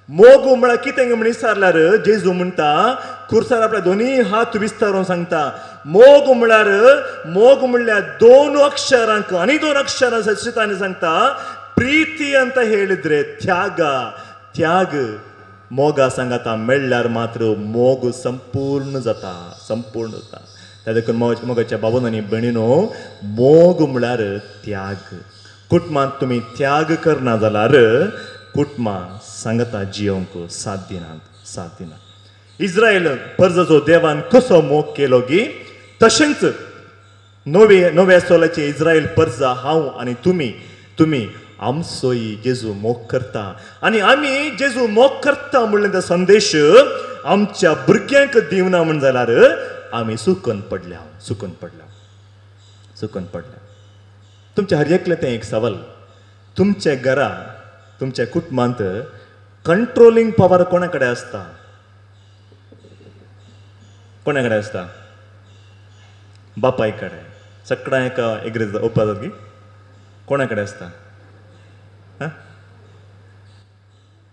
मोग म्हळ्यार कितें म्हणून विचारल्यार जेजू म्हणटा खुर्सार आपले दोनूय हात विस्तारून सांगता मोग म्हणल्यार 2 अक्षरांक आनी 2 अक्षरां सचितांनी सांगता प्रीती अंत ಹೇಳಿದ್ರೆ त्याग मोगा सांगता मेळ्ळ्यार मात्र मोग संपूर्ण जाता त्या देखून मोगाच्या भावन आनी भयणीनो मोग म्हळ्यार त्याग कुटुंबांत तुमी त्याग करना जाल्यार कुटुंबां सांगता जियोंक साथ दिना इस्रायल परजो देवान कसो मोग केलो गी तशेंच नव्या सोलाचे इस्रायल परजा हांव आनी तुमी आमचोय जेजू मोग करता आनी आमी जेजू मोग करता म्हणले तो संदेश आमच्या भुरग्यांक दिवना म्हण जाल्यार आमी सुकून पडल्या तुमच्या हर एकले तें एक सवाल तुमच्या घरा तुमच्या कुटुंबांत कंट्रोलिंग पावर कोणा कडेन आसता बापाय कडेन सगळ्यां एका एग्रेज ओपा जाता की कोणा कडेन आसता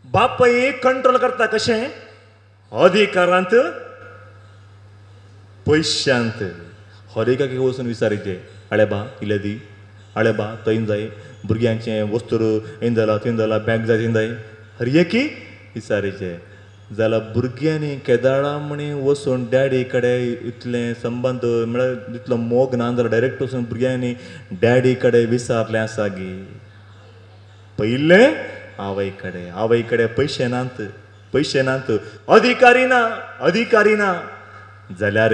बापाय कंट्रोल करता कशें अधिकारांत पयशांत हर एकाक वचून विचारचें आळे बा इल्लें दी आळे बा थंय जाय भुरग्यांचें वस्तूर हें जाला बॅग जाय थंय जाय हर एकी विचारचें जाल्यार भुरग्यांनी केदाळा म्हणी वचून डॅडी कडेन इतलें संबंद म्हळ्यार इतलो मोग ना जाल्यार डायरेक्ट वचून भुरग्यांनी डॅडी कडेन विचारलें आसा गी पयलें आवय कडेन पयशे नात अधिकारी ना जाल्यार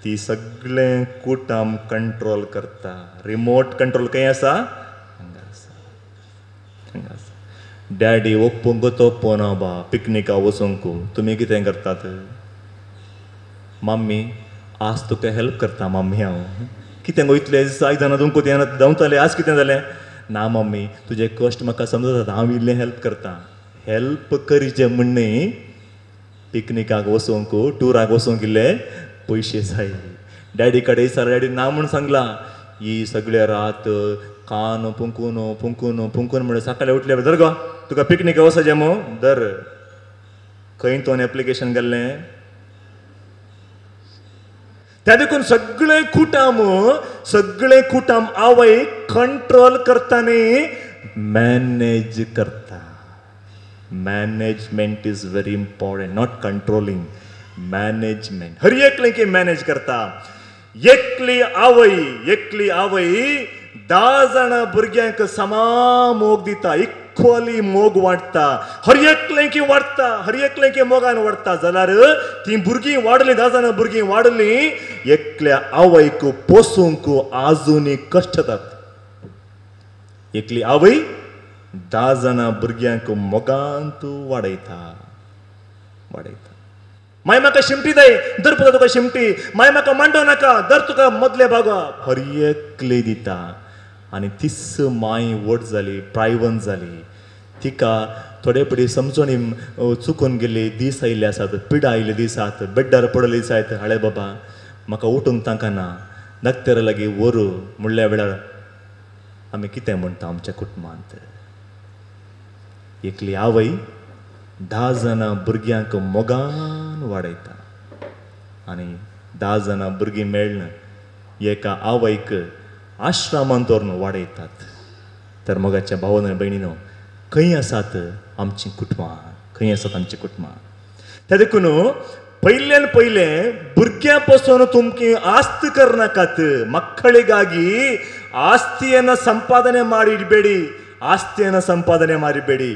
ती सगळें कुटुंब कंट्रोल करता रिमोट कंट्रोल खंय आसा डॅडी ओपूंक तोपोना बा पिकनिका वचूंक तुमी कितें करतात मम्मी आज तुका हेल्प करता मम्मी हांव कितें गो इतले आयदनां तुमकां तें धांवतालें आज कितें जालें ना मम्मी तुजे कश्ट म्हाका समजता हांव इल्लें हेल्प करता हेल्प करीचें म्हणणे पिकनिकाक वचूंक टुराक वचूंक इल्ले पयशे जाय डॅडी कडेन विचार डॅडी ना म्हूण सांगला ही सगळे रात कान पुंकून म्हणून सकाळी उठले धर गो तुका पिकनिका वचचें मो धर खंय तो एप्लिकेशन गेल्लें त्या देखून सगळे कुटुंब आवय कंट्रोल करतानी मॅनेज करता management is very important not controlling management हर एकलें की मॅनेज करता एकली आवय 10 जाणां भुरग्यांक समा मोग दिता इक्वली मोग वाडटा हर एकलें की मोगान वाडटा जाल्यार ती भुरगीं वाडलीं 10 जाणां भुरगीं वाडलीं एकल्या आवयक पोसूंक आजुनी कश्ट जातात एकली आवय 10 जाणां भुरग्यांक मोगांत वाडयता माय म्हाका शिमटी जाय दर पुता तुका शिमटी माय म्हाका मांडो नाका दर तुका मदले भागा हर एकले दिता आनी तिस माय वट जाली प्रायवन जाली तिका थोडे पडी समजोनी चुकून गेली दीस आयिल्ले आसात पिडा आयिल्ले दीस आसात बेड्डार पडले दीस आसात हळे बाबा म्हाका उठूंक तांकां ना दाक्तेरा लागीं व्हरू म्हणल्या वेळार आमी कितें म्हणटा आमच्या कुटुंबांत एकली आवय 10 जाणां भुरग्यांक मोगान वाडयता आनी 10 जाणां भुरगीं मेळना एका आवयक आश्रमांत व्हरून वाडयतात. तर मोगाच्या भावन आनी भयणीनो, खंय आसात आमचीं कुटुंबां, खंय आसात आमचीं कुटुंबां. त्या देखून पयल्यान पयलें भुरग्यां पासून तुमकी आस्त करनाकात. ಮಕ್ಕಳಿಗಾಗಿ ಆಸ್ತಿಯನ್ನು ಸಂಪಾದನೆ ಮಾಡಿಡಬೇಡಿ, ಆಸ್ತಿಯನ್ನು ಸಂಪಾದನೆ ಮಾಡಿಬೇಡಿ,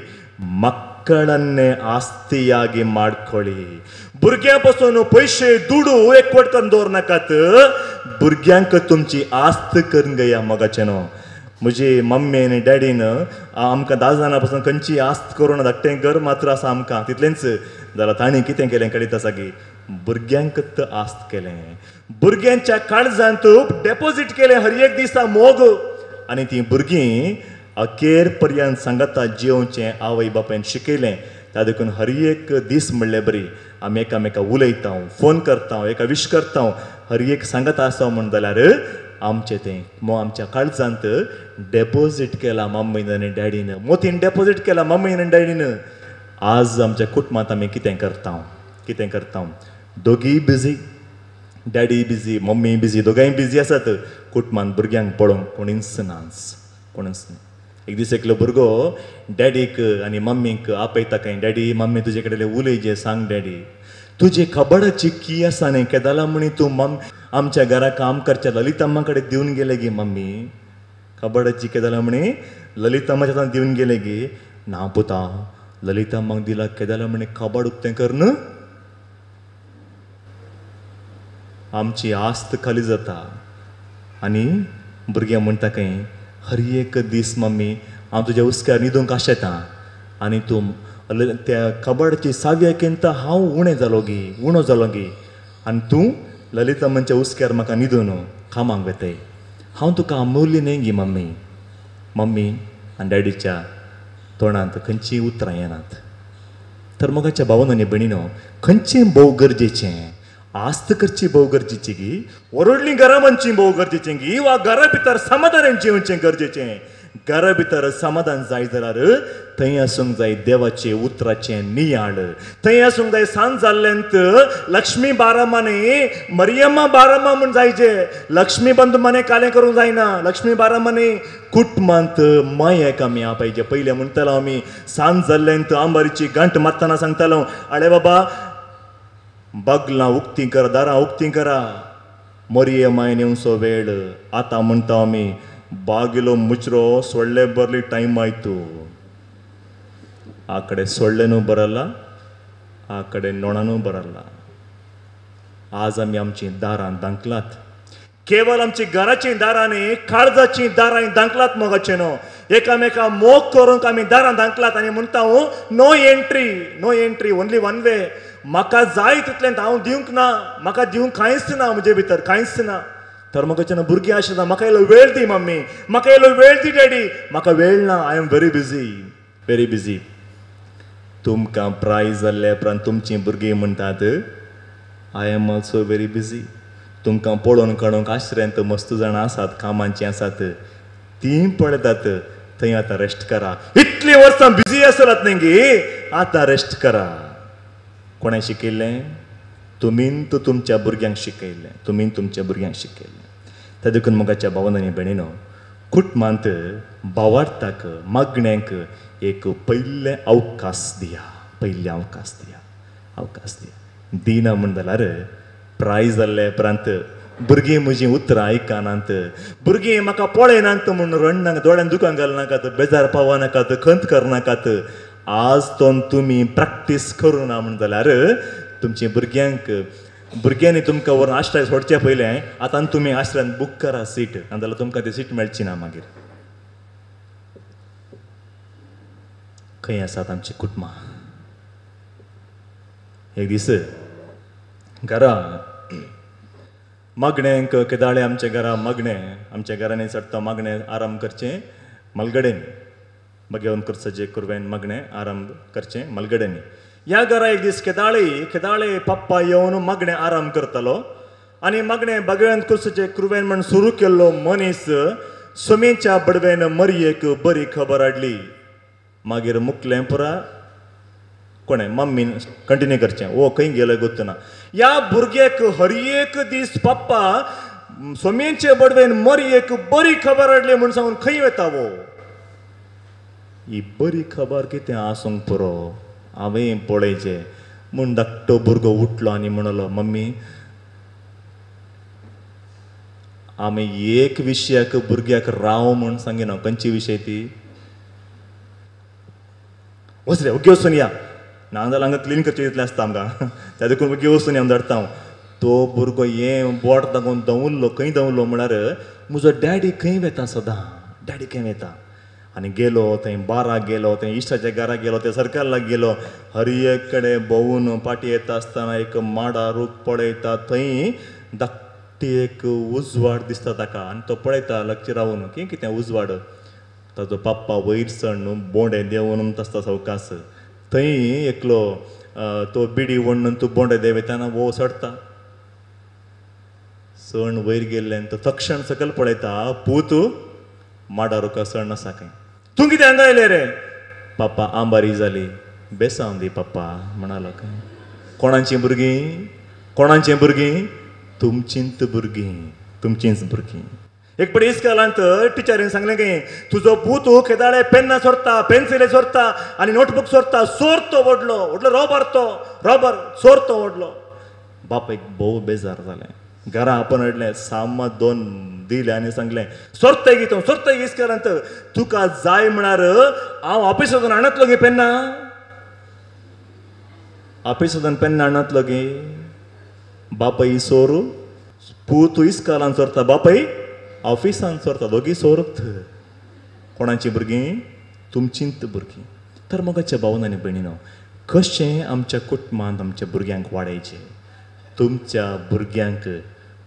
ಮಕ್ಕಳನ್ನೇ ಆಸ್ತಿಯಾಗಿ ಮಾಡ್ಕೊಳ್ಳಿ. भुरग्यां पैसे दुडू एकवट दवरनाकात, भुरग्यांक तुमची आस्त करून घेया. मोगाचेनो, म्हजी मम्मी आनी डॅडीन आमकां 10 जाणां पासून खंयची आस्त करून धाकटें घर मात्र आसा आमकां तितलेंच. जाल्यार तांणी कितें केलें कळीत आसा की भुरग्यांकच आस्त केलें. भुरग्यांच्या काळजांत डेपॉझिट केलें हर एक दिसा मोग, आनी तीं भुरगीं अखेर पर्यंत सांगाता जिवचें आवय बापायन शिकयलें. त्या देखून हर एक दीस म्हणलें बरी आमी एकामेका उलयता, फोन करता, एका विश करता, हर एक सांगत आसा म्हण जाल्यार आमचें तें आमच्या काळजांत डेपॉझिट केला मम्मीन आनी डॅडीन, मोतीन डेपॉझिट केला मम्मीन आनी डॅडीन. आज आमच्या कुटुंबांत आमी कितें करता, दोगूय busy, daddy busy, mummy busy, दोगांय बिजी आसात. कुटुंबांत भुरग्यांक पळोवंक कोणीच ना. एक दीस एकलो भुरगो डॅडीक आनी मम्मीक आपयता काय, डॅडी मम्मी तुजे कडेन उलयजे, सांग डॅडी तुजे कबडाची की आसा न्ही, केदाला म्हणी तूं आमच्या घरा काम करच्या ललिताम्मा कडेन दिवन गेले गी. मम्मी कबडाची केदाला म्हणी ललिताम्माच्या हातान दिवन गेले गी. ना पुता, ललिताम्माक दिला केदाला म्हणे कबड उक्तें कर न्हू. आमची आस्त खाली जाता आनी भुरग्यां म्हणटा काय, हर एक दीस मम्मी हांव तुज्या उस्क्यार न्हिदूंक आशेता आनी तूं त्या कबडाची साव्याकेंत हांव उणो जालो गी आनी तूं ललिताम्माच्या उस्क्यार म्हाका न्हिदून कामाक वेताय. हांव तुका अमूल्य न्ही गी मम्मी. मम्मी आनी डॅडीच्या तोंडांत खंयचीं उतरां येनात. तर मोगाच्या भावन आनी भयणीनो, खंयचें भोव गरजेचें, आस्त करची भोव गरजेची गी, व्हडलीं घरां बांदचीं भोव गरजेचें गी, वा घरा भितर समाधानान जिवचें गरजेचें. घरा भितर समाधान जाय जाल्यार थंय आसूंक जाय देवाचें उतराचें नियाळ. थंय आसूंक जाय सांज जाल्ल्यांत लक्ष्मी बारामाने मरियम्मा बारामा म्हूण जायचे. लक्ष्मी बंद माने कालें करूंक जायना. लक्ष्मी बारामाने कुटुंबांत मायेक आमी आपयचे. पयलें म्हणटालो आमी सांज जाल्ल्यांत आंबारीची घंट मारतना सांगतालो, आळे बाबा बगलां उक्तीं करा, दारां उक्तीं करा, मरियम्मायन येवचो वेळ. आतां म्हणटा आमी बागिलो मुचरो सोडले बरली टायम आयतू. आ कಡೆ सोडलेनೂ ಬರಲ್ಲ, ಆ ಕಡೆ नोणानೂ ಬರಲ್ಲ. आज आमी आमची दारां धांकलात. केवळ आमची घराची दारां न्ही, काळजाची दारां धांकलात. मोगाचे न्हू, एकामेका मोग करूंक आमी दारां धांकलात आनी म्हणटा no entry, only one way. म्हाका जाय तितलें हांव दिवंक ना, म्हाका दिवंक कांयच ना, म्हजे भितर कांयच ना. तर मोगाचे न्हू, भुरगीं आशिल्ला म्हाका इल्लो वेळ दी मम्मी, म्हाका इल्लो वेळ दी डॅडी, म्हाका वेळ ना, आय एम व्हेरी बिजी. तुमकां प्रायज जाल्ल्या उपरांत तुमचीं भुरगीं म्हणटात I am also very busy. तुमकां पळोवन काडूंक आश्रयांत मस्त जाणां आसात, कामांचीं आसात, तीं पळयतात थंय आतां रेस्ट करा. इतलीं वर्सां बिजी आसलात न्ही गे, आतां रेस्ट करा. कोणें शिकयल्लें? तुमीन तुमच्या भुरग्यांक शिकयल्लें. त्या देखून मोगाच्या भावन आनी भयणीनो, कुटुंबांत भावार्थाक मागण्यांक एक पयलें अवकाश दिया. दिना म्हण जाल्यार प्रायज जाल्ल्या उपरांत भुरगीं म्हजीं उतरां आयकनात, भुरगीं म्हाका पळयनात म्हूण रडनाका, दोळ्यान दुकां घालनाकात, बेजार पावनाकात, खंत करनाकात. आज तो तुमी प्रॅक्टीस करूं ना म्हण जाल्यार तुमच्या भुरग्यांनी तुमकां व्हरून आश्रय सोडचे पयलें आतां तुमी आश्रयान बूक करा सीट, नाजाल्यार तुमकां ती सीट मेळची ना. मागीर खंय आसात आमची कुटुंबां? एक दीस घरा मागण्यांक केदाळे आमच्या घरा आमच्या घरांनी चडटा मागणें आराम करचें मलगडेनी, भगवंत करचें कुरवेन मागणें आराम करचें मलगडेनी. ह्या घरा एक दीस केदाळे पप्पा येवन मागणें आराम करतालो आनी मागणें भगवंत कुर्साचें कुरवेन म्हण सुरू केल्लो मनीस सुमेच्या बडवेन मरयेक बरी खबर हाडली. मागीर मुकलें पुरा कोणें मम्मीन कंटिन्यू करचें ओ खंय गेलो गोत्त ना ह्या भुरग्याक हर एक दीस पप्पा सोमेचे बडवेन मरी एक बरी खबर हाडली म्हूण सांगून खंय वता वो ही बरी खबर कितें आसूंक पुरो हांवें पळयचें म्हूण धाकटो भुरगो उठलो आनी म्हणलो मम्मी आमी एक विशयाक भुरग्याक राव म्हूण सांगिना खंयची विशय ती वच रे ओके वचून या नाजाल्यार हांगा क्लीन करचें इतलें आसता आमकां त्या देखून ओके वचून या धाडटा हांव तो भुरगो हें बोट दाखोवन दवरलो खंय दवरलो म्हळ्यार म्हजो डॅडी खंय वेता सदां डॅडी खंय वेता आनी गेलो थंय बाराक गेलो थंय इश्टाच्या घराक गेलो त्या सर्कलाक गेलो हर एक कडेन भोंवून पाटी येता आसतना एक माडा रूख पळयता थंय धाकटी एक उजवाड दिसता ताका आनी तो पळयता लक्ष रावून की कितें उजवाड ताजो पप्पा वयर चड न्हू बोंडे देंवन आसता सवकास थंय एकलो तो बिडी वण्ण तूं बोंडे देंवयतना वो सडता सण वयर गेल्ल्यान तो तक्षण सकयल पळयता पूत माडा रुका सण आसा खंय तूं कितें हांगा आयलें रे पप्पा आंबारी जाली बेसांव दी पप्पा म्हणालो खंय कोणाचीं भुरगीं तुमचींच भुरगीं एक बडी इस्कालांत टिचरीन सांगलें की तुजो पूत केदाळे पेन्ना सोरता पेन्सिले सोरता आनी नोटबूक सोरता सोर तो व्हडलो रॉबर सोर तो व्हडलो बाप एक भोव बेजार जालें घरा आपण हाडलें साम 2 दिले आनी सांगलें सोरताय गी इस्कालांत तुका जाय म्हळ्यार हांव ऑफिसांतून हाडनातलो गे पेन्ना ऑफिसांतून पेन्ना हाडनातलो गे बापाय सोर पूत इस्कालांत सोरता बापाय ऑफिसान सोरता दोगी सोरत कोणाची भुरगीं तुमचींच भुरगीं तर मोगाच्या भावन आनी भयणीनो कशें आमच्या कुटुंबांत आमच्या भुरग्यांक वाडयचें तुमच्या भुरग्यांक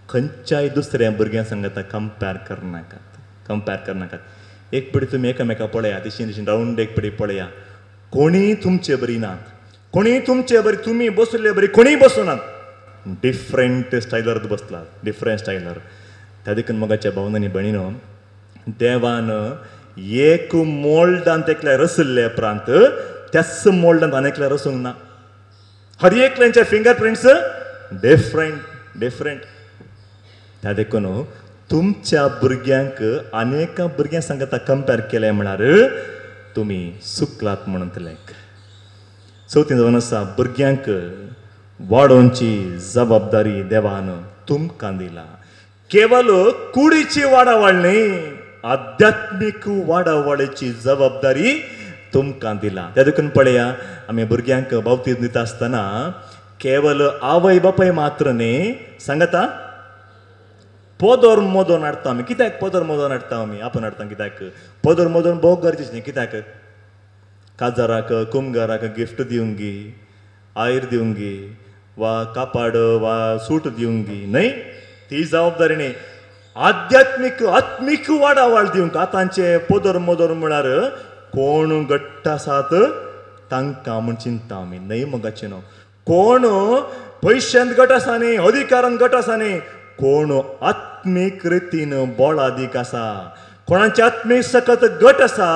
खंयच्याय दुसऱ्या भुरग्यां सांगता कंपेर करनाकात एक पडी तुमी एकामेका पळया तशीं रावंड एक पडी पळया कोणीय तुमचे बरी नात कोणीय तुमचे बरी तुमी बसले बरी कोणीय बसूनात डिफरंट स्टायलर बसलात डिफरंट स्टायलर त्या देखून मोगाच्या भावनांनी भयणीनो देवान एक मोल्डांत एकल्या रसल्ले उपरांत त्याच मोल्डांत आनी एकल्या रसूंक ना हर एकल्यांचे फिंगर प्रिंट्स डिफरंट त्या देखून तुमच्या भुरग्यांक अनेका भुरग्यां सांगता कंपेर केलें म्हळ्यार तुमी चुकलात म्हणून लायक चवथीन जावन आसा भुरग्यांक वाडोवची जबाबदारी देवान तुमकां दिला केवल कुडीची वाडावळ न्ही आध्यात्मीक वाडावळीची जबाबदारी तुमकां दिला त्या देखून पळया आमी भुरग्यांक बावतीज दिता आसतना केवल आवय बापाय मात्र न्ही सांगता पोदोर मोदोन हाडटा आमी कित्याक पोदोर मोदोन हाडटा आमी आपूण हाडटा कित्याक पोदोर मोदोन भोव गरजेचें कित्याक काजाराक कुमगाराक गिफ्ट दिवंक गी आयर दिवंक गी वा कापाड वा सूट दिवंक गी न्हय ती जबाबदारी न्ही आत्मीक वाडावळ दिवंक आतांचे पोदोर मोदोर म्हळ्यार कोण घट्ट आसात तांकां म्हूण चिंता आमी न्हय मोगाचें न्हू कोण पयशांत गट आसा न्ही अधिकारांत गट आसा न्ही कोण आत्मीक रितीन बोळादीक आसा कोणाचे आत्मीक सकत गट आसा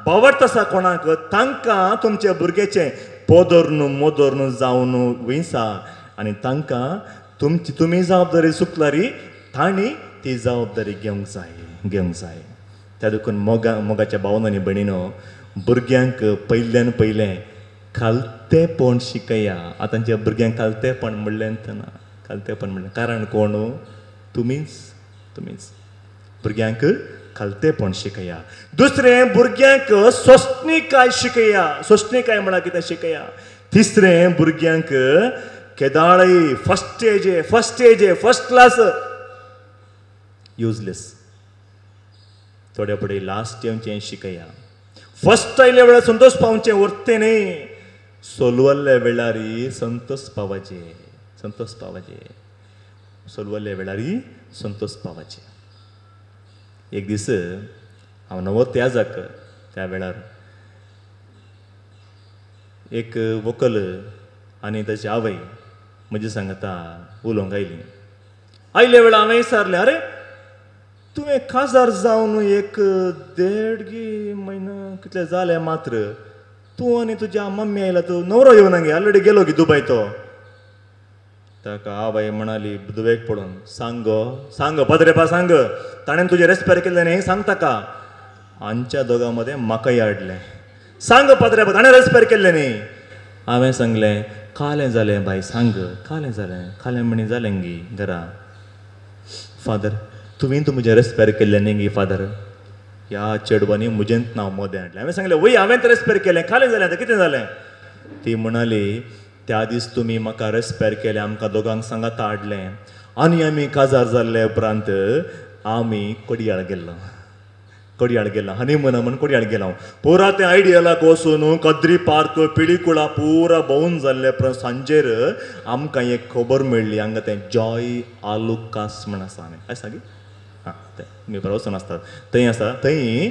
बावट आसा कोणाक तांकां तुमच्या भुरग्याचें पोदोर न्हू मोदोर न्हू जावन विंसा आनी तांकां तुमी जबाबदारी चुकलारी तांणी ती जबाबदारी घेवंक जाय त्या देखून मोगाच्या भावनांनी भयणीनो भुरग्यांक पयलें खालतेपण शिकया आतांच्या भुरग्यांक खालतेपण म्हणलें ना खालतेपण म्हणलें कारण कोण तुमीच भुरग्यांक खालतेपण शिकया दुसरें भुरग्यांक सोंसणीकाय शिकया सोंसणीकाय म्हळ्यार कितें शिकया तिसरें भुरग्यांक केदाळी फर्स्ट क्लास युजलेस थोड्या फुडें लास्ट येवचें शिकया फर्स्ट आयले वेळार संतोष पावचें उरतें न्ही सोलवल्ल्या वेळारी संतोष पावचे सोलवल्ल्या वेळारी संतोष पावचे एक दीस हांव नवो त्याजाक त्या वेळार एक व्हंकल आनी ताची आवय म्हजे सांगता उलोवंक आयले वेळार हांवें विचारलें अरे तुवें काजार जावन एक 1.5 म्हयनो कितले जाले मात्र तू आणि तुझ्या मम्मी आयला तू नवरो येऊ नगे ऑलरेडी गेलो की दुबय तो ताका आवय म्हणाली दुबेक पडून सांग पदरेपा सांग ताणें तुजे रेस्पेर केल्ले न्ही सांग ताका आमच्या दोगांमध्ये म्हाकाय हाडलें सांग पदरेपा ताणें रेस्पेर केल्ले न्ही हांवें सांगलें कालें जालें बाय सांग कालें जालें कालें म्हणी जालें गी घरा फादर तुवें तू म्हजें रेस्पेर केल्लें न्ही गी फादर ह्या चेडवांनी म्हजेंच नांव मोदें हाडलें हांवें सांगलें वय हांवें रेस्पेर केलें कालें जालें आतां कितें जालें ती म्हणाली त्या दीस तुमी म्हाका रेस्पेर केलें आमकां दोगांक सांगात हाडलें आनी आमी काजार जाल्ले उपरांत आमी कोडयाळ गेल्लो हनीमून म्हण कोडयाळ गेलो पुरा तें आयडियलाक वचून कद्री पार्क पिळीकुळा पुरा भोंवून जाल्ले उपरांत सांजेर आमकां एक खबर मेळ्ळी हांगा तें जॉय आलुकास म्हण आसा न्ही आसा गी हां तें मी बरो वचून आसतात थंय आसा थंय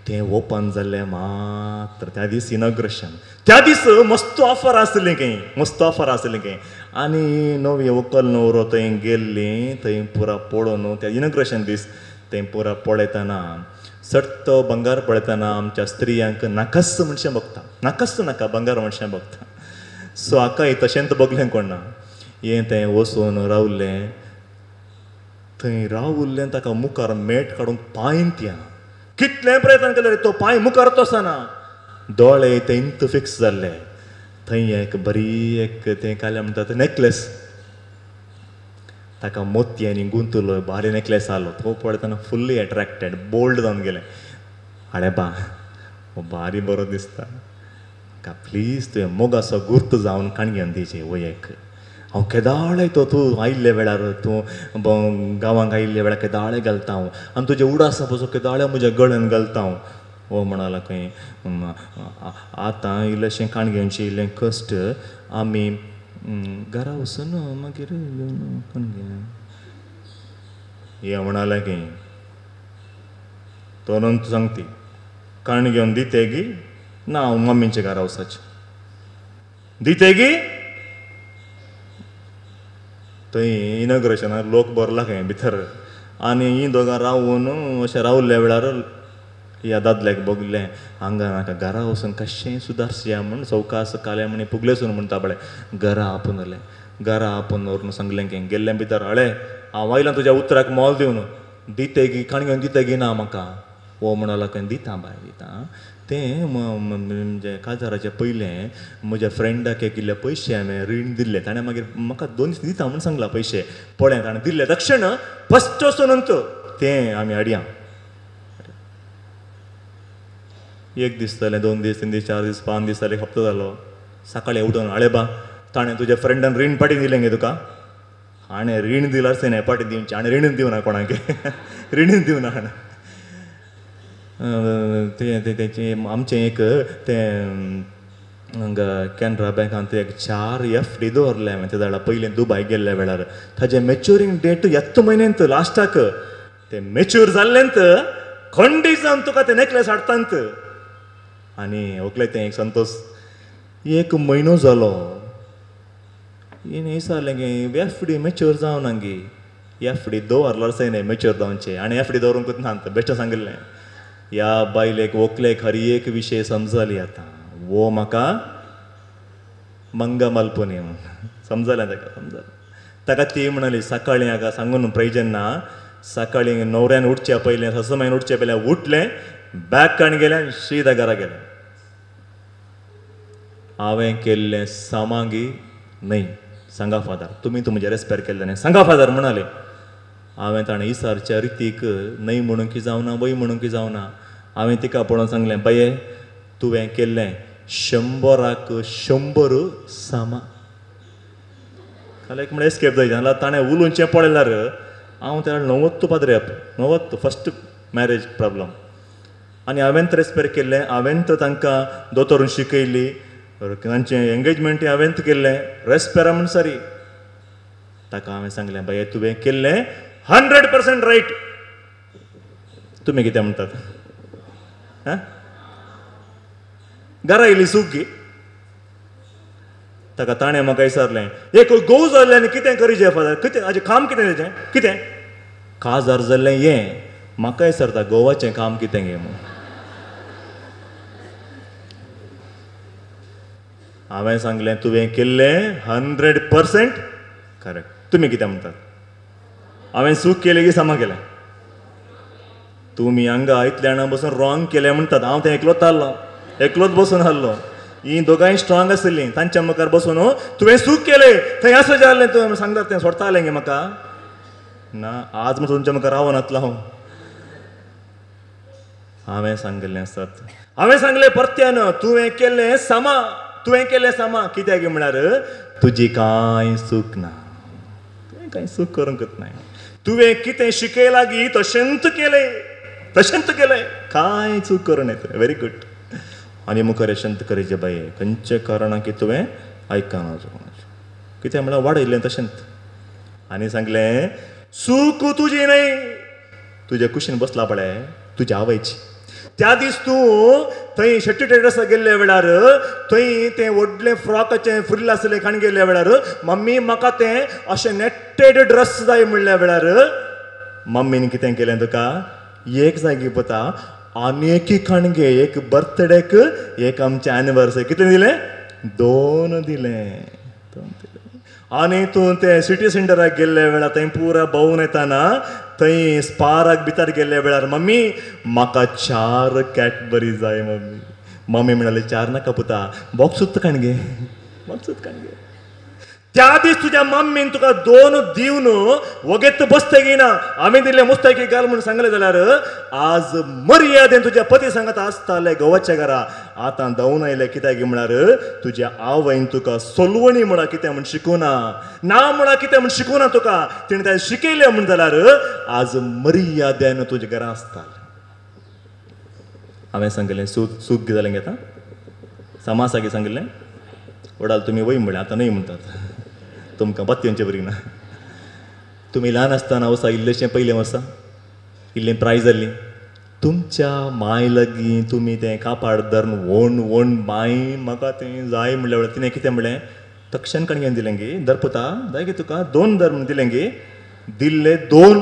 तें ओपन जाल्लें मात्र त्या दीस इनॉग्रेशन त्या दीस मस्त ऑफर आसली खंय आनी नवी व्हंकल न्हवरो थंय गेल्लीं थंय पुरा पळोवन त्या इनॉग्रेशन दीस थंय पुरा पळयतना सट्ट बंगार पळयतना आमच्या स्त्रियांक नाकस म्हणशें बगता नाकस नाका बंगार म्हणशें बगता सो हाका तशेंच बगलें कोण ना हें तें वचून रावलें थंय रावुल्लें ताका मुखार मेट काडूंक पांय त्या कितलें प्रयत्न केले तो पांय मुखार वचना दोळे थंयत फिक्स जाल्ले थंय एक बरी एक तें काले म्हणटा तें नेकलेस ताका मोतयांनी गुंतलो भारी नेकलेस आलो तो पळयतना फुल्ली एट्रॅक्टेड बोल्ड जावन गेलें आडे बा भारी बरो दिसता का प्लीज तुवें मोगासो गुर्त जावन काणयेन दिचे वयेक हांव केदाळे तो तूं आयिल्ले वेळार तूं गांवांक आयिल्ले वेळार केदाळे घालता हांव आनी तुजे उडासा पसून केदाळे म्हज्या गळ्यान घालता हांव हो म्हणाला खंय आतां इल्लेशें काणयेचें इल्लें कश्ट आमी घरा वचून मागीर हे म्हणालें की तो नंतर सांगती काण घेवन दिते गी ना हांव मम्मीच्या घरा वचचें दिते गी थंय इनॉग्रेशनाक लोक भरला खंय भितर आनी हीं दोगां रावून अशें रावल्ल्या वेळार ह्या दादल्याक बगलें हांगा नाका घरा वचून कशेंय सुदारया म्हूण चौकास काले म्हणी पुगलेसून म्हणटा पळय घरा आपून व्हरून सांगलें की गेल्लें भितर हळे हांव आयलां तुज्या उतराक मोल दिवन दिते गी काण घेवन दिते गी ना म्हाका हो म्हणला खंय दिता बाय दिता तें म्हणजे काजाराचे पयलें म्हज्या फ्रेंडाक एक इल्ले पयशे हांवें रीण दिल्ले ताणें मागीर म्हाका 2 दीस दिता म्हूण सांगला पयशे पळय ताणें दिल्ले दक्षिण फस्ट वचून तें आमी हाडया 1 दीस जालें 2 दीस 3 दीस 4 दीस 5 दीस जाले हप्तो जालो सकाळीं उठून आळे बा ताणें तुज्या फ्रेंडान रीण पाटी दिलें गे तुका हाणें रीण दिल्यार थंय पाटी दिवची हाणें रीणच दिवना कोणाक रीणच दिवना हाणें तेचें आमचें एक तें कॅनरा बँकान ते एक 4 FD दवरले हांवें ते झाडां पयलीं दुबय गेल्ल्या वेळार ताजें मॅच्युरींग डेट येत्त म्हयन्यांत लास्टाक ते मॅच्युअर जाल्लेंत खंडीत जावन तुका ते नेकलेस हाडटांत आनी ओकले तें एक संतोष 1 म्हयनो जालो हिणें विचारलें की FD मॅच्युअर जावना गी FD दवरल्यार सैने मॅच्युअर जावचें आनी FD दवरूंकूच ना बेश्टें सांगिल्लें ह्या बायलेक व्हंकलेक हर एक विशय समजली आतां वो म्हाका मंगा मालपुनी म्हूण समजलें ताका ती म्हणली सकाळीं हाका सांगून प्रयोजन सकाळीं न्हवऱ्यान उठच्या पयलें ससमायन उठचे पयलें उठलें बॅग काडून गेलें सीदा घरा गेलें हांवें केल्लें सामागी न्हय सांगा फादर तुमी तुमचें रेस्पेर केल्लें न्हय सांगा फादर म्हणालें हांवें ताणें इसारच्या रितीक न्हय म्हणूंक जावना वय म्हणूंक जावना हांवें तिका पळोवन सांगलें बाये तुवें केल्लें 100क 100 सामा काल एक म्हणल्यार एस्केप जायचें जाल्यार ताणें उलोवचें पळयल्यार हांव त्या 90 पाद्रेप 90 फस्ट मॅरेज प्रॉब्लम आनी हांवें रेस्पेर केल्लें हांवें तांकां दोतोरून शिकयली तांचें एंगेजमेंट हांवें केल्लें रेस्पेरा म्हण सारी ताका हांवें सांगलें बाये तुवें केल्लें 100% रायट तुमी कितें म्हणटात हां घरा येयली सूख गी ताका ताणें म्हाका विचारलें एक घोव जाल्लें आनी कितें करीचें फादर कितें हाजें काम कितें तेजें कितें काजार जाल्लें हें म्हाका विचारता गोवाचें काम कितें गे म्हूण हांवें सांगलें तुवें केल्लें 100% करेक्ट. तुमी कितें म्हणटात? हांवें चूक केली की समा केलें? तुमी हांगा इतल्या जाणां बसून रॉंग केलें म्हणटात. हांव तें एकलोच आहलो, एकलोच बसून आहलो. ही दोगांय स्ट्रॉंग आसलीं. तांच्या मुखार बसून तुवें चूक केलें थंय आसा जालें तुवें सांगतात तें सोडतालें गे म्हाका. ना, आज म्हणून तुमच्या मुखार रावून नातलो हांवें सांगलें आसात. हांवें सांगलें परत्यान तुवें केल्लें समा, तुवें केल्लें समा. कित्याक म्हळ्यार तुजी कांय चूक ना, तुवें कांय चूक करूंकच ना. तुवें कितें शिकयलां गी तशेंच केलें, तशेंच केलें, कांय चूक करूं येता. Very good. आनी मुखार यशंत करेचे बाये खंयचे कारणां की तुवें आयकना कितें म्हळ्यार वाडयलें तशेंच. आनी सांगलें चूक तुजी न्हय, तुज्या कुशीन बसला पळय तुज्या आवयची. त्या दीस तूं थंय शेट्टी ट्रेडर्साक गेल्ल्या वेळार थंय तें व्हडलें फ्रॉकाचें फुल्ल आसलें खाण गेल्ल्या वेळार मम्मी म्हाका तें अशें नेटेड ड्रेस जाय म्हणल्या वेळार मम्मीन कितें केलें तुका? एक जागी पता आनी एक खाणगे, एक बर्थडेक, एक आमच्या एनिवर्सरी. कितें दिलें? 2 दिलें. आनी तूं तें सिटी सेंटराक गेल्ल्या वेळार थंय पुरा भोंवून येताना थंय स्पाराक भितर गेल्ल्या वेळार मम्मी म्हाका 4 कॅडबरी जाय मम्मी. मम्मी म्हणाली 4 नाका पुता, बॉक्सूच खाणगे, बॉक्सूच खाणगे. त्या दीस तुज्या मम्मीन तुका 2 दिवन वगेत बसते घेयना. हांवें दिल्लें मुस्ताकी घाल म्हणून सांगलें जाल्यार आज मर्यादेन तुज्या पती सांगात आसताले घोवाच्या घरा. आतां धांवून आयले कित्याक म्हळ्यार तुज्या आवयन तुका सोलवणी म्हणा कितें म्हण शिकोवना, ना म्हणा कितें म्हण शिकोवना तुका. तिणें तें शिकयलें म्हण जाल्यार आज मर्यादेन तुज्या घरा आसतालें. हांवें सांगलें चूक जालें घेता समासागी सांगलें वडाल तुमी वय म्हणलें आतां न्हय म्हणटात. तुमकां बत्यांचें बरी ना. तुमी ल्हान आसतना वसा इल्लेशें पयलें वर्सा इल्लें प्रायज जाल्ली तुमच्या माय लागीं तुमी तें कापाड धरून व्हड व्हड माय म्हाका तें जाय म्हणल्या वेळार तिणें कितें म्हणलें? तक्षण कणग्यान दिलें गे धर पुता जाय गे तुका 2 धर म्हण दिलें गे. दिल्ले 2.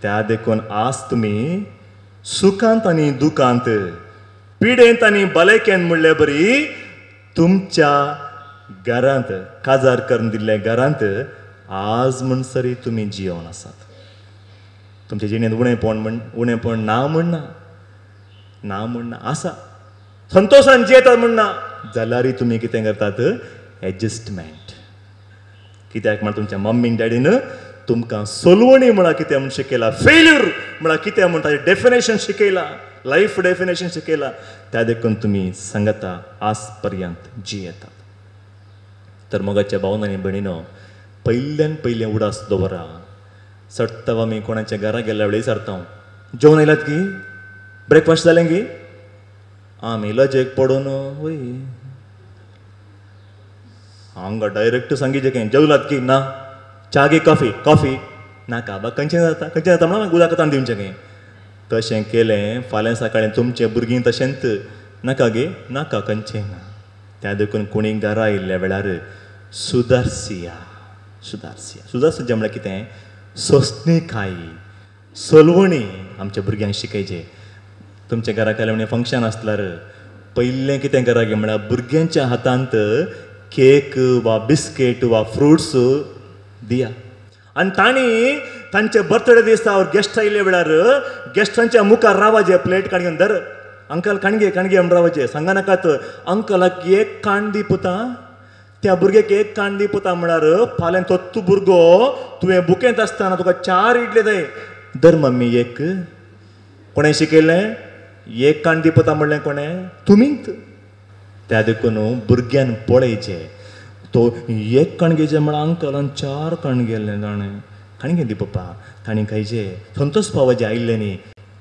त्या देखून आज तुमी सुखांत आनी दुखांत, पिडेंत आनी भलायकेन म्हणलें बरी तुमच्या घरांत काजार करून दिल्ल्या घरांत आज म्हणसरी तुमी जियोन आसात. तुमच्या जिणेंत उणेपण ना म्हणना आसा. संतोशान जियेतात म्हणना जाल्यारय तुमी कितें करतात? एडजस्टमेंट. कित्याक म्हण तुमच्या मम्मीन डॅडीन तुमकां सोलवणी म्हणा कितें म्हण शिकयला, फेल्यूर म्हणा कितें म्हण ताचें डेफिनेशन शिकयला, लायफ डेफिनेशन शिकयला. त्या देखून तुमी सांगता आज पर्यंत जियेतात. तर मोगाच्या भावनांनी भयणीनो पयल्यान पयलें उडास दवरा. सट्टा आमी कोणाच्या घरा गेल्या वेळी विचारता जेवण आयलात की, ब्रेकफास्ट जालें की, आमी लजेक पडून वय हांगा डायरेक्ट सांगिचें की जेवलात की ना, च्या गे कॉफी नाका बा खंयचें जाता म्हणून उदक ताण दिवचें गे. तशें केलें फाल्यां सकाळीं तुमचें भुरगीं तशेंच नाका गे नाका खंयचें ना. त्या देखून कोणी घरा आयिल्ल्या वेळार सुदारसिया सुदारसिया म्हळ्यार कितें? सोंसणीकायी सोलवणी आमच्या भुरग्यांक शिकयचे. तुमच्या घराक आयलें म्हणजे फंक्शन आसल्यार पयलें कितें करा गे म्हळ्यार भुरग्यांच्या हातांत केक वा बिस्कीट वा फ्रुट्स दिया. आनी तांणी तांचे बर्थडे दिसा गेस्ट आयिल्ल्या वेळार गेस्टांच्या मुखार रावाजे प्लेट काडून धर अंकल काणगे म्हणून रावाजे. सांगा नाकात अंकलाक एक काण दी पुता, त्या भुरग्याक एक काण दी पुता म्हळ्यार फाल्यां तो भुरगो तुवें बुकेंत आसतना तुका 4 इडले जाय धर मम्मी एक. कोणें शिकयलें? एक काण दी पुता म्हणलें कोणें? तुमीच. त्या देखून भुरग्यान पळयचें तो एक काण घेवचें म्हळ्यार अंकलान 4 काण गेल्लें जाणें काणगे दी पप्पा. तांणी खायचें संतोष पावाचें आयिल्लें न्ही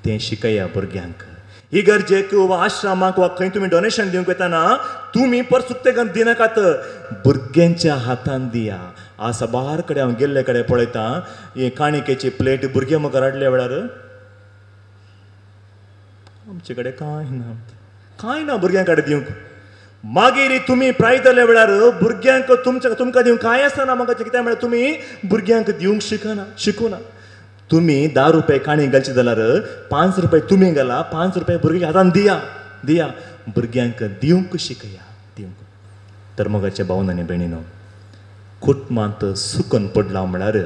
तें शिकया भुरग्यांक. इगर्जेक वा आश्रमाक वा खंय तुमी डोनेशन दिवंक येताना तुमी परसूक तें दिनाकात, भुरग्यांच्या हातान दिया. आज साबार कडेन हांव गेल्ले कडेन पळयता हे काणिकेची प्लेट भुरगे मुखार हाडल्या वेळार आमचे कडेन कांय ना भुरग्यां कडेन दिवंक. मागीर तुमी प्रायज जाल्या वेळार भुरग्यांक तुमकां दिवंक कांय आसतना म्हाका कितें म्हळ्यार तुमी भुरग्यांक दिवंक शिकूना. तुमी 10 रुपये काणी घालची जाल्यार 5 रुपये तुमी घाला, 5 रुपये भुरग्याच्या हातान दिया. दिया भुरग्यांक दिवंक शिकया दिवंक. तर मोगाच्या भावन आनी भयणीनो, कुटुंबांत सुकून पडला म्हळ्यार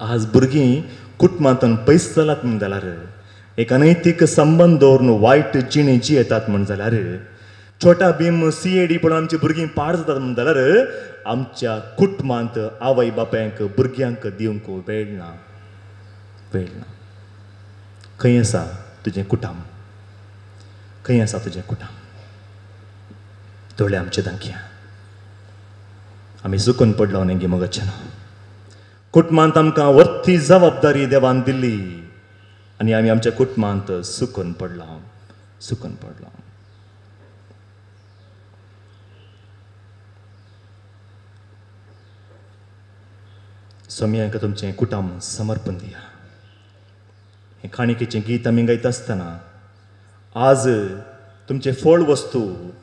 आज भुरगीं कुटुंबांतून पयस जालात म्हण जाल्यार, एक अनैतीक संबंद दवरून वायट जिणे जियेतात म्हण जाल्यार, छोटा भीम CID पळोवन आमची भुरगीं पाड जातात म्हण जाल्यार, आमच्या कुटुंबांत आवय बापायक भुरग्यांक दिवंक वेळ ना. वेळ ना. खंय आसा तुजें कुटुंब? खंय आसा तुजें कुटुंब? दोळे आमचे दाखया. आमी चुकून पडलो न्ही गे मोगाचें ना. कुटुंबांत आमकां वर्ती जबाबदारी देवान दिल्ली आनी आमी आमच्या कुटुंबांत चुकून पडला. चुकून पडला. स्वाम्यांक तुमचें कुटुंब समर्पण दिया. हें काणिकेचें गीत आमी गायता आसतना आज तुमचे फळ वस्तू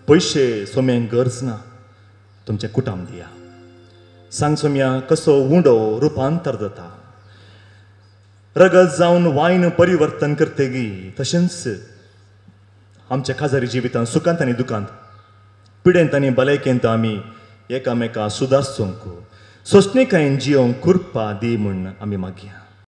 पयशे स्वाम्यांक गरज ना. तुमचें कुटुंब दिया. सांग स्वाम्या कसो उंडो रुपांतर जाता. रगत जावन वायन परिवर्तन करतगी तशेंच आमच्या खाजारी जिवितांत सुखांत आनी दुखांत पिडेंत आनी भलायकेंत आमी एकामेका सुदारसूंक सोंसणीकायेन जियोंक कृपा दी म्हूण आमी मागया.